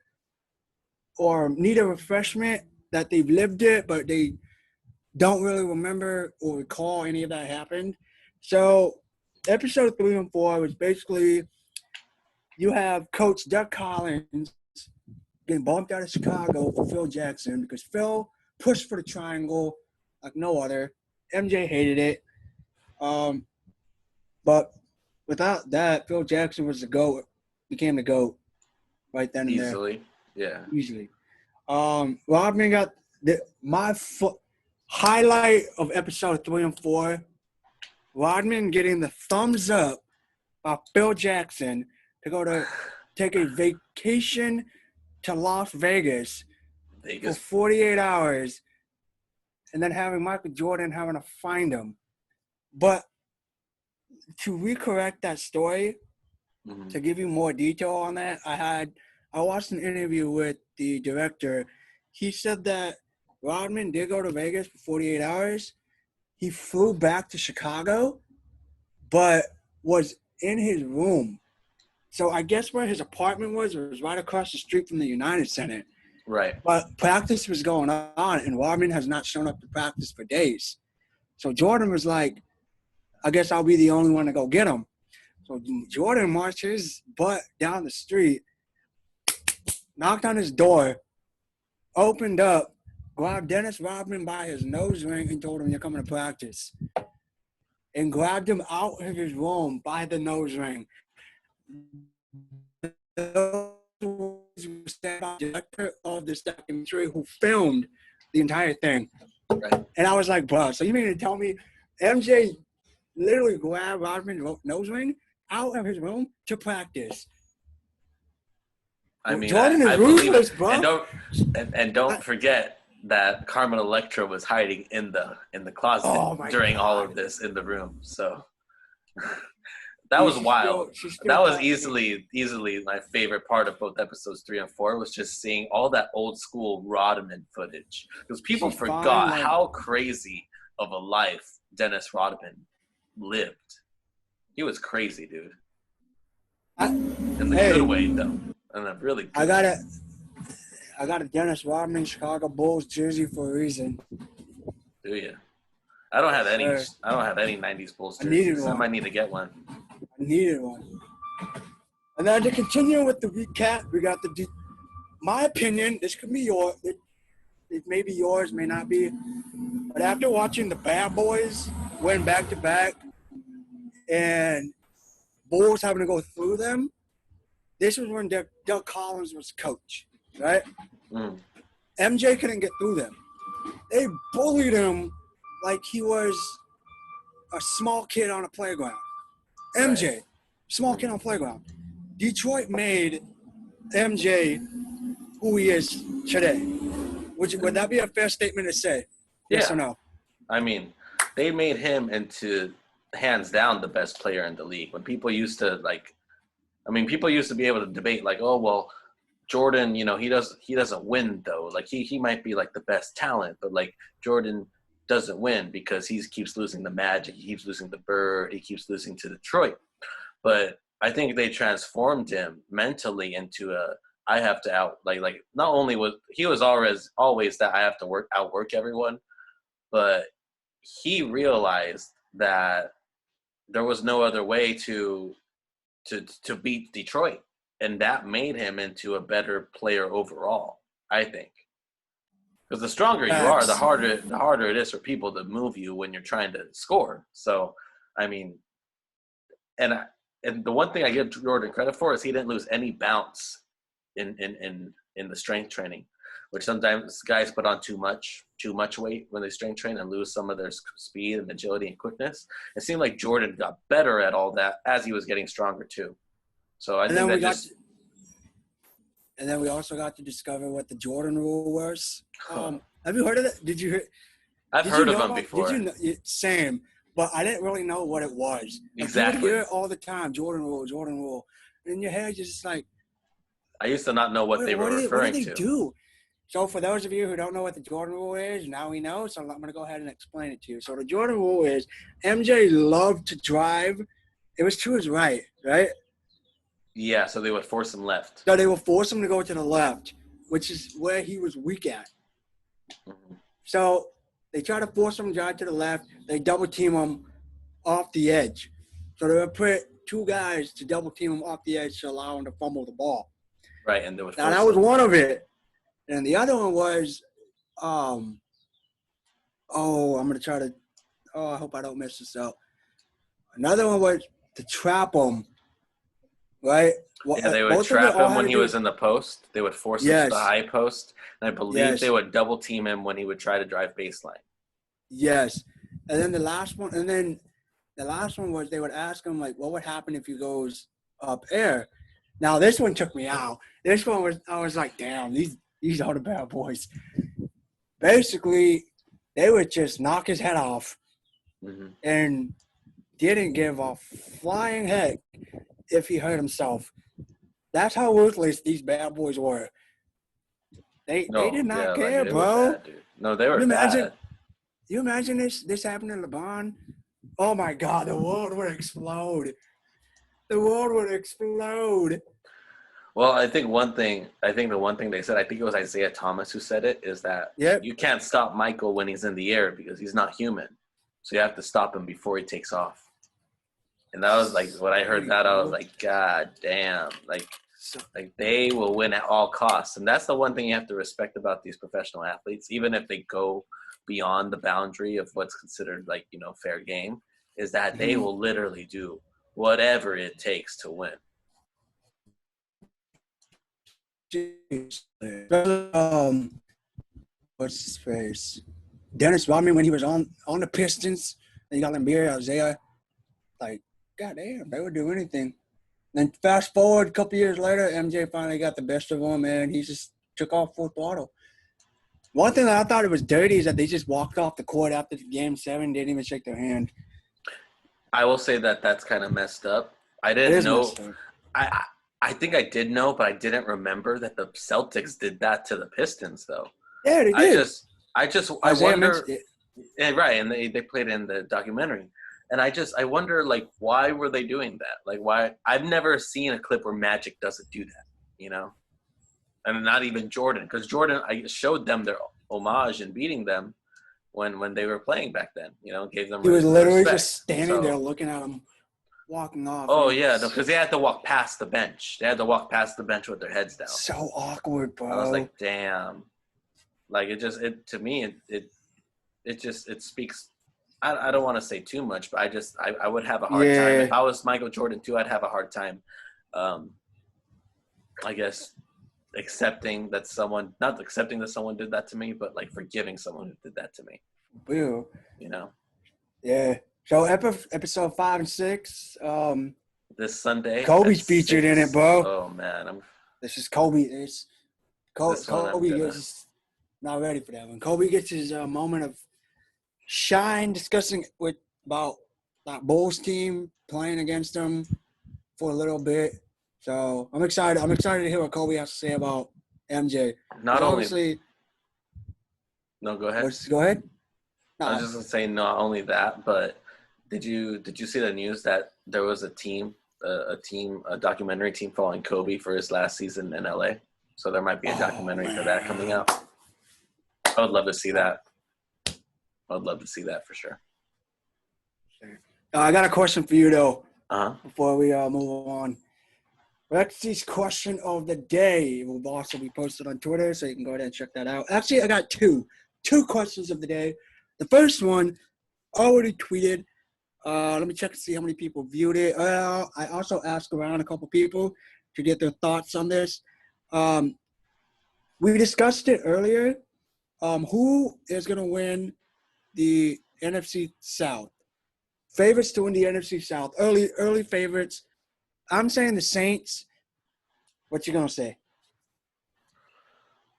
need a refreshment, that they've lived it, but they don't really remember or recall any of that happened. So episode 3 and 4 was basically you have Coach Doug Collins getting bumped out of Chicago for Phil Jackson because Phil pushed for the triangle like no other. MJ hated it. But without that, Phil Jackson was the GOAT, became the GOAT right then and Easily. there. Yeah. Easily. Rodman got highlight of episode 3 and 4. Rodman getting the thumbs up by Phil Jackson to go to take a vacation to Las Vegas for 48 hours and then having Michael Jordan having to find him. But to recorrect that story, to give you more detail on that, I watched an interview with the director. He said that Rodman did go to Vegas for 48 hours. He flew back to Chicago, but was in his room. So I guess where his apartment was right across the street from the United Center. Right. But practice was going on, and Rodman has not shown up to practice for days. So Jordan was like, I guess I'll be the only one to go get him. So Jordan marched his butt down the street, knocked on his door, opened up, grabbed Dennis Rodman by his nose ring and told him, you're coming to practice. And grabbed him out of his room by the nose ring. The director of this documentary who filmed the entire thing. Right. And I was like, bro, so you mean to tell me MJ literally grabbed Rodman's nose ring out of his room to practice? I mean, Jordan is ruthless, bro. And don't forget that Carmen Electra was hiding in the closet during all of this in the room. So that was wild. That was easily my favorite part of both episodes 3 and 4 was just seeing all that old school Rodman footage, because people forgot how crazy of a life Dennis Rodman lived. He was crazy, dude. In the good way, though. In a really good way. I got a Dennis Rodman Chicago Bulls jersey for a reason. Do you? I don't have any 90s Bulls jerseys. I might need to get one. I needed one. And then to continue with the recap, we got my opinion, this could be yours. It may be yours, may not be. But after watching the Bad Boys win back-to-back and Bulls having to go through them, this was when Doug Collins was coach, right? Mm. MJ couldn't get through them. They bullied him like he was a small kid on a playground. MJ, right. Small kid on a playground. Detroit made MJ who he is today. Would that be a fair statement to say? Yes or no? I mean, they made him into hands down the best player in the league. When people used to people used to be able to debate like, oh well, Jordan, he doesn't win though. Like he might be like the best talent, but like Jordan doesn't win because he keeps losing the Magic, he keeps losing the Bird, he keeps losing to Detroit. But I think they transformed him mentally into I have to not only was he was always that I have to outwork everyone, but he realized that there was no other way to beat Detroit, and that made him into a better player overall, I think. Because the stronger you are, the harder it is for people to move you when you're trying to score. So, I mean, and the one thing I give Jordan credit for is he didn't lose any bounce in the strength training, which sometimes guys put on too much weight when they strength train and lose some of their speed and agility and quickness. It seemed like Jordan got better at all that as he was getting stronger too. So I think that and then we also got to discover what the Jordan rule was. Have you heard of it? Did you hear? I've heard of them before. Did you know? Same, but I didn't really know what it was. Exactly. You hear it all the time, Jordan rule. In your head, you're just like. I used to not know what they were referring to. What do they do? So for those of you who don't know what the Jordan rule is, now we know. So I'm going to go ahead and explain it to you. So the Jordan rule is MJ loved to drive. It was to his right? Yeah, so they would force him left. So they would force him to go to the left, which is where he was weak at. Mm-hmm. So they try to force him to drive to the left. They double team him off the edge. So they would put two guys to double team him off the edge to allow him to fumble the ball. Right, and they would. Now that was one of it, and the other one was, I'm gonna try to. I hope I don't mess this up. Another one was to trap him. Right? Yeah, they would trap him when he was in the post. They would force him to the high post. And I believe they would double team him when he would try to drive baseline. Yes. And then the last one was they would ask him, like, what would happen if he goes up air? Now, this one took me out. This one was, I was like, damn, these are the Bad Boys. Basically, they would just knock his head off and didn't give a flying heck if he hurt himself. That's how ruthless these Bad Boys were. They did not care, like, bro. Bad, dude. No, they were bad. You imagine this happened to LeBron? Oh my God, the world would explode. The world would explode. Well, I think the one thing they said, I think it was Isaiah Thomas who said it, is that you can't stop Michael when he's in the air because he's not human. So you have to stop him before he takes off. And that was like, when I heard that, I was like, God damn. Like they will win at all costs. And that's the one thing you have to respect about these professional athletes, even if they go beyond the boundary of what's considered like, fair game, is that they will literally do whatever it takes to win. What's his face? Dennis Rodman, when he was on the Pistons, and you got Lambeer, Isaiah, like, goddamn, they would do anything. Then fast forward a couple years later, MJ finally got the best of him, and he just took off full throttle. One thing that I thought it was dirty is that they just walked off the court after Game 7, didn't even shake their hand. I will say that that's kind of messed up. I didn't know. I think I did know, but I didn't remember that the Celtics did that to the Pistons, though. Yeah, they did. I wonder. Yeah, right, and they played in the documentary. And I wonder, like, why were they doing that? Like, why? I've never seen a clip where Magic doesn't do that, And not even Jordan, because Jordan, I showed them their homage in beating them when they were playing back then, gave them. He was literally just standing there looking at them, walking off. Oh, yeah, because they had to walk past the bench. They had to walk past the bench with their heads down. So awkward, bro. I was like, damn. Like, to me, it speaks. I don't want to say too much, but I would have a hard time. If I was Michael Jordan too, I'd have a hard time, I guess, not accepting that someone did that to me, but like forgiving someone who did that to me. Will. Yeah. So episode 5 and 6. This Sunday. Kobe's featured in it, bro. Oh man, this is Kobe. Kobe is not ready for that one. Kobe gets his moment of shine discussing about that Bulls team playing against them for a little bit. So I'm excited. I'm excited to hear what Kobe has to say about MJ. No, go ahead. Go ahead. No. I was just gonna say not only that, but did you see the news that there was a documentary team following Kobe for his last season in LA? So there might be a documentary for that coming out. I would love to see that. I'd love to see that for sure. I got a question for you, though, before we move on. Lexi's question of the day will also be posted on Twitter, so you can go ahead and check that out. Actually, I got two questions of the day. The first one, I already tweeted. Let me check to see how many people viewed it. I also asked around a couple people to get their thoughts on this. We discussed it earlier. Who is going to win the NFC South? Favorites to win the NFC South. Early favorites. I'm saying the Saints. What you going to say?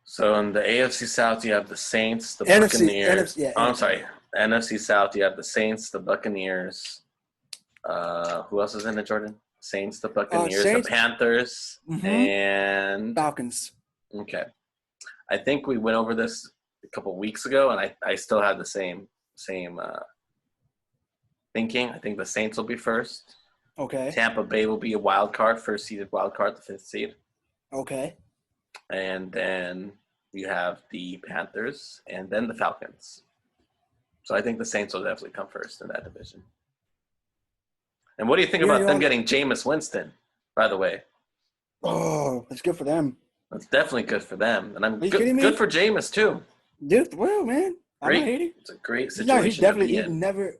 So in the AFC South, you have the Saints, the Buccaneers. NFC South, you have the Saints, the Buccaneers. Who else is in it, Jordan? Saints, the Buccaneers, the Panthers, and Falcons. Okay. I think we went over this a couple weeks ago, and I still have the same thinking. I think the Saints will be first. Okay. Tampa Bay will be a wild card, first-seeded wild card, the 5th seed. Okay. And then you have the Panthers, and then the Falcons. So I think the Saints will definitely come first in that division. And what do you think about them getting Jameis Winston, by the way? Oh, that's good for them. That's definitely good for them. And I'm good for Jameis, too. Dude, well, man. I'm not hating. It's a great situation. He's definitely never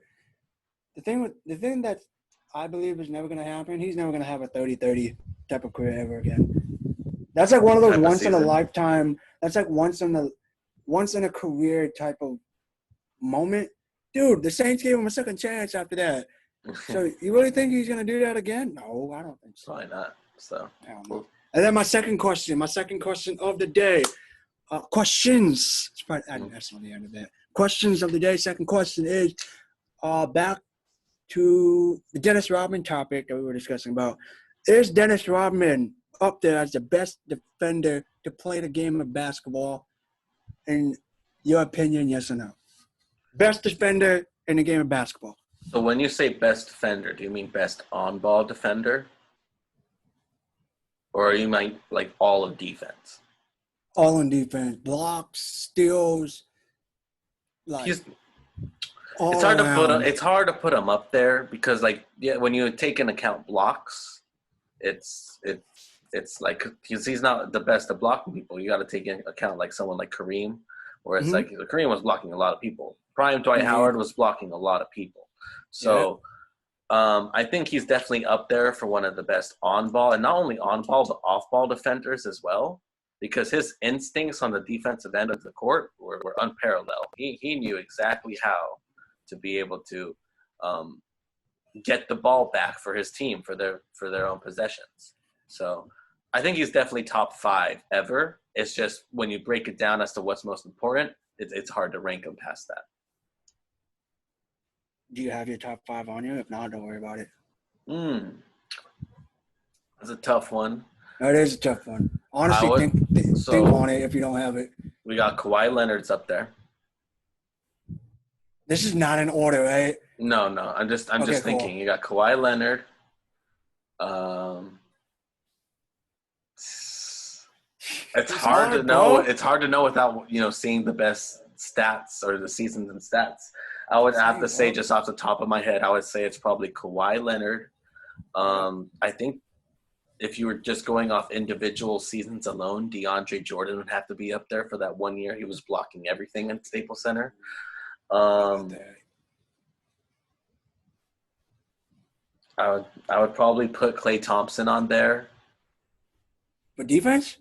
– the thing that I believe is never going to happen, he's never going to have a 30-30 type of career ever again. That's like one of those once in a lifetime. That's like once in a career type of moment. Dude, the Saints gave him a second chance after that. So you really think he's going to do that again? No, I don't think so. Probably not. So. And then my second question of the day. Questions. It's probably adding S on the end of that. Questions of the day. Second question is back to the Dennis Rodman topic that we were discussing about. Is Dennis Rodman up there as the best defender to play the game of basketball? In your opinion, yes or no? Best defender in the game of basketball. So when you say best defender, do you mean best on-ball defender? Or you mean like all of defense? All in defense. Blocks, steals. Like, it's hard to put him up there because when you take into account blocks, it's like he's not the best at blocking people. You got to take into account like someone like Kareem, where it's like Kareem was blocking a lot of people. Prime Dwight Howard was blocking a lot of people. So I think he's definitely up there for one of the best on-ball, and not only on-ball but off-ball defenders as well, because his instincts on the defensive end of the court were unparalleled. He knew exactly how to be able to get the ball back for his team for their own possessions. So I think he's definitely top 5 ever. It's just when you break it down as to what's most important, it's hard to rank him past that. Do you have your top 5 on you? If not, don't worry about it. That's a tough one. That is a tough one. Honestly, think on it if you don't have it. We got Kawhi Leonard's up there. This is not in order, right? No. I'm just thinking. Cool. You got Kawhi Leonard. It's hard to know. It's hard to know without seeing the best stats or the seasons and stats. I would have to say, just off the top of my head, I would say it's probably Kawhi Leonard. I think if you were just going off individual seasons alone, DeAndre Jordan would have to be up there for that 1 year. He was blocking everything in Staples Center. I would probably put Klay Thompson on there. For defense?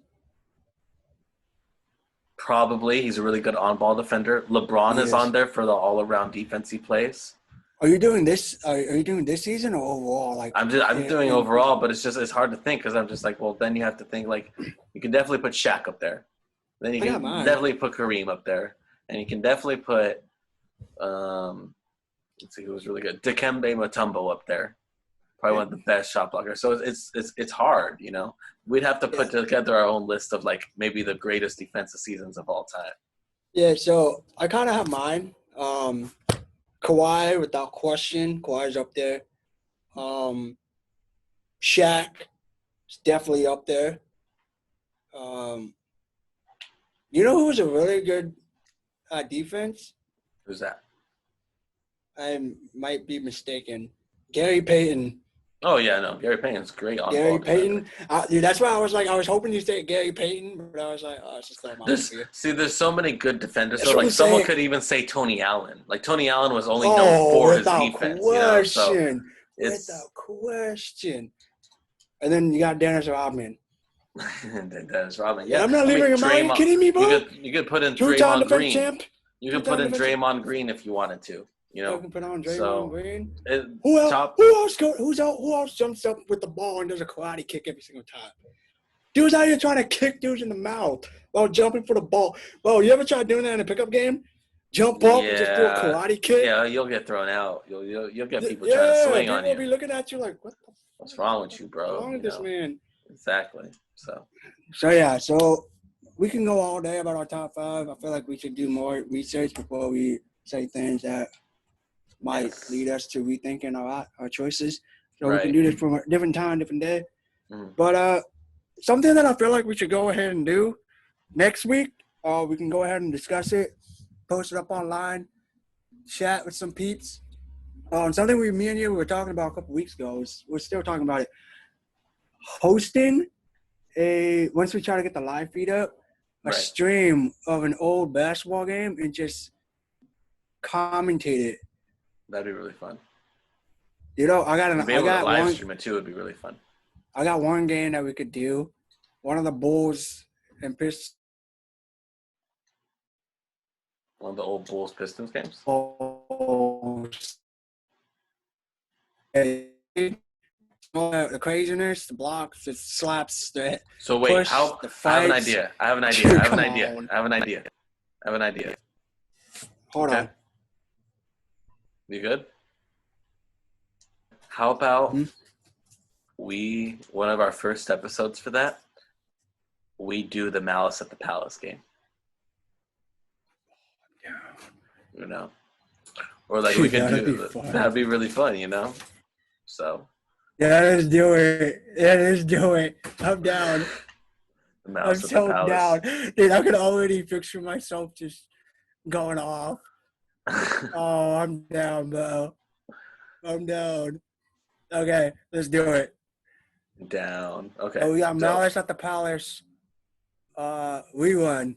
Probably. He's a really good on-ball defender. LeBron is on there for the all-around defense he plays. Are you doing this? Are you doing this season or overall? I'm doing overall, but it's hard to think because I'm just like, well, then you have to think you can definitely put Shaq up there. Then you can definitely put Kareem up there, and you can definitely put let's see who was really good. Dikembe Mutombo up there. Probably one of the best shot blockers. So it's hard, We'd have to put together our own list of maybe the greatest defensive seasons of all time. Yeah, so I kind of have mine. Kawhi, without question. Kawhi's up there. Shaq is definitely up there. You know who's a really good defense? Who's that? I might be mistaken. Gary Payton. Oh, yeah, no. Gary Payton's great on Gary Payton. Dude, that's why I was hoping you say Gary Payton, but I was like, it's just not there's so many good defenders. So, someone could even say Tony Allen. Tony Allen was only known for his defense. Without question. And then you got Dennis Rodman. Dennis Rodman. Yeah, I'm not leaving him out. Are you kidding me, bro? You could put in Draymond Green. You could put in Draymond Green if you wanted to. You can put on Draymond Green. Who else jumps up with the ball and does a karate kick every single time? Dude's out here trying to kick dudes in the mouth while jumping for the ball. Bro, you ever try doing that in a pickup game? Jump up and just do a karate kick? Yeah, you'll get thrown out. You'll get people trying to swing on you. People will be looking at you like, what's wrong with you, bro? What's wrong with this man? Exactly. So we can go all day about our top 5. I feel like we should do more research before we say things that might lead us to rethinking our choices. So we can do this from a different time, different day. But something that I feel like we should go ahead and do next week, we can go ahead and discuss it, post it up online, chat with some peeps. Something me and you were talking about a couple weeks ago. We're still talking about it. Hosting once we try to get the live feed up, a stream of an old basketball game and just commentate it. That'd be really fun. Live stream it too would be really fun. I got one game that we could do. One of the Bulls and Pistons. One of the old Bulls Pistons games. The craziness, the blocks, the slaps, the So wait, push, I have an idea. I have an idea. Hold on. You good? How about one of our first episodes for that, we do the Malice at the Palace game. Yeah. You know? Or like we could do that'd be really fun, you know? So yeah, let's do it. Yeah, let's do it. I'm down. I'm so down. Dude, I can already picture myself just going off. Oh, I'm down, bro. I'm down. Okay, let's do it. Down. Okay. Oh, we got Malice at the Palace. Rerun.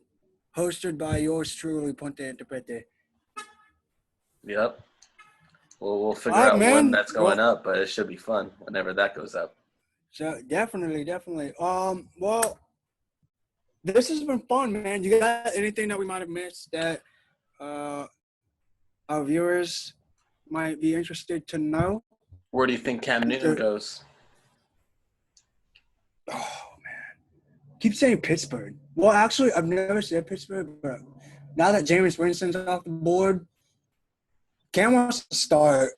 Hosted by yours truly, Ponte and Topete. Yep. Well, we'll figure out when that's going up, but it should be fun whenever that goes up. So definitely. Well, this has been fun, man. You got anything that we might have missed that our viewers might be interested to know? Where do you think Cam Newton goes? Oh man, keep saying Pittsburgh. Well, actually, I've never said Pittsburgh, but now that Jameis Winston's off the board, Cam wants to start.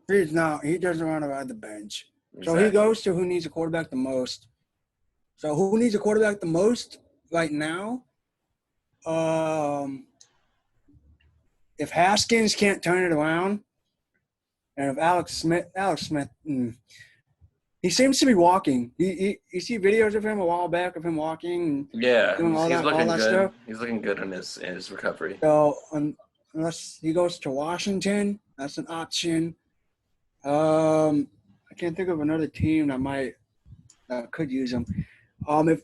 He's not. He doesn't want to ride the bench. Exactly. So he goes to who needs a quarterback the most. So who needs a quarterback the most right now? If Haskins can't turn it around, and if Alex Smith, he seems to be walking. You see videos of him a while back of him walking. And doing all he's looking good. Stuff. He's looking good in his recovery. So unless he goes to Washington, that's an option. I can't think of another team that could use him. If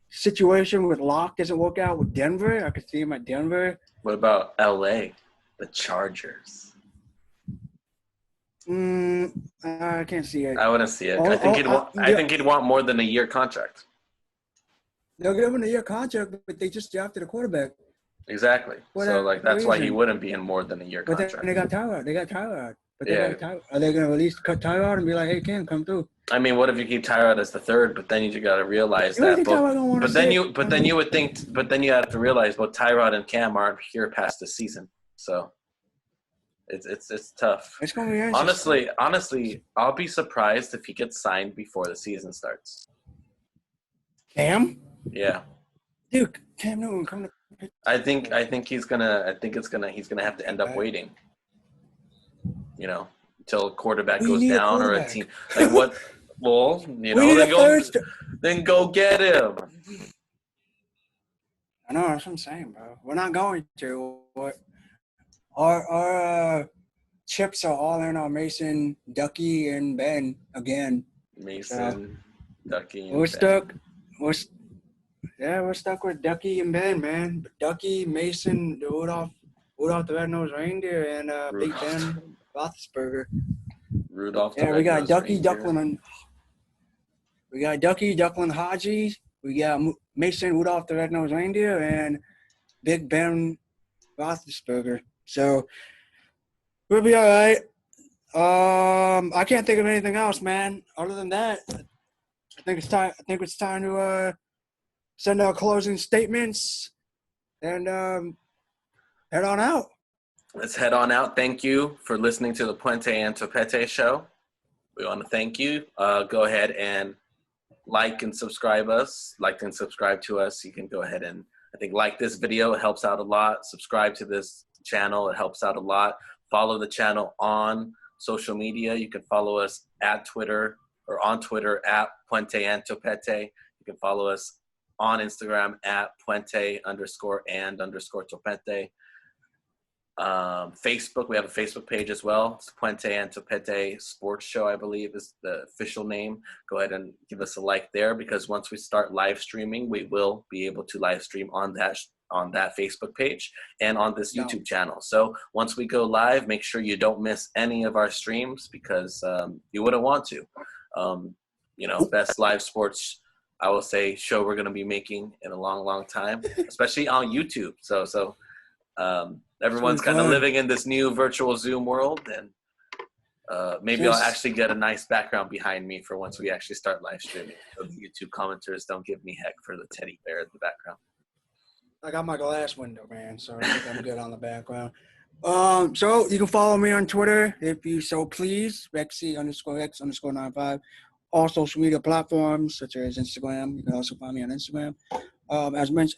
situation with Locke doesn't work out with Denver, I could see him at Denver. What about LA, the Chargers? I can't see it. I wouldn't see it. I think he'd want more than a year contract. They'll give him a year contract, but they just drafted a quarterback. Exactly. So that's why he wouldn't be in more than a year contract. But then they got Tyrod. But are they going to cut Tyrod and be like, hey, Cam, come through? I mean, what if you keep Tyrod as the third, but then you got to realize that. But then you have to realize both Tyrod and Cam aren't here past the season. So it's tough. It's going to be interesting. Honestly, I'll be surprised if he gets signed before the season starts. Cam? Yeah. Dude, Cam Newton come to. I think he's gonna have to end up waiting. You know, until a quarterback goes down or a team like what? Well, you know, then go get him. I know that's what I'm saying, bro. We're not going to. Our chips are all in on Mason, Ducky, and Ben again. Mason, Ducky, and we're Ben. stuck. We're stuck with Ducky and Ben, man. Ducky, Mason, Rudolph the Red-Nosed Reindeer, and Big Ben Roethlisberger. Rudolph. Yeah, we got Ducky, Ducklin, Haji. We got Mason, Rudolph the Red-Nosed Reindeer, and Big Ben Roethlisberger. So we'll be all right. I can't think of anything else, man. Other than that, I think it's time to send our closing statements and head on out. Let's head on out. Thank you for listening to the Puente and Topete show. We want to thank you. Go ahead and like and subscribe to us. You can go ahead and like this video. It helps out a lot. Subscribe to this channel. It helps out a lot. Follow the channel on social media. You can follow us at Twitter or on Twitter at Puente and Topete. You can follow us on Instagram at Puente_and_Topete. Facebook, we have a Facebook page as well. It's Puente and Topete Sports Show, I believe is the official name. Go ahead and give us a like there, because once we start live streaming, we will be able to live stream on that Facebook page and on this YouTube channel. So once we go live, make sure you don't miss any of our streams, because you wouldn't want to. Best live sports, I will say, show we're going to be making in a long, long time, especially on YouTube. So everyone's kind of living in this new virtual Zoom world, and maybe I'll actually get a nice background behind me for once we actually start live streaming, so the YouTube commenters don't give me heck for the teddy bear in the background. I got my glass window, man, so I think I'm good on the background. So you can follow me on Twitter if you so please, Rexy_X_95, all social media platforms such as Instagram. You can also find me on Instagram.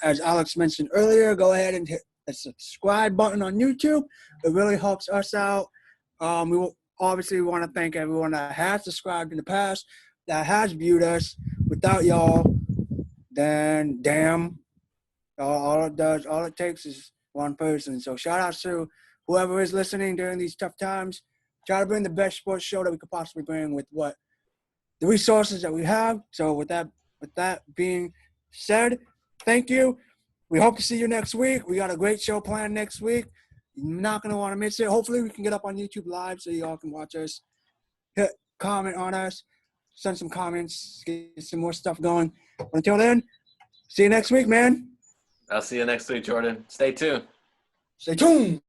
As Alex mentioned earlier, go ahead and hit the subscribe button on YouTube. It really helps us out. We will obviously want to thank everyone that has subscribed in the past, that has viewed us. Without y'all, then damn, all it takes is one person. So shout out to whoever is listening during these tough times. Try to bring the best sports show that we could possibly bring with what the resources that we have. So with that being said, thank you. We hope to see you next week. We got a great show planned next week. You're not going to want to miss it. Hopefully we can get up on YouTube Live so you all can watch us. Hit comment on us. Send some comments. Get some more stuff going. But until then, see you next week, man. I'll see you next week, Jordan. Stay tuned. Stay tuned.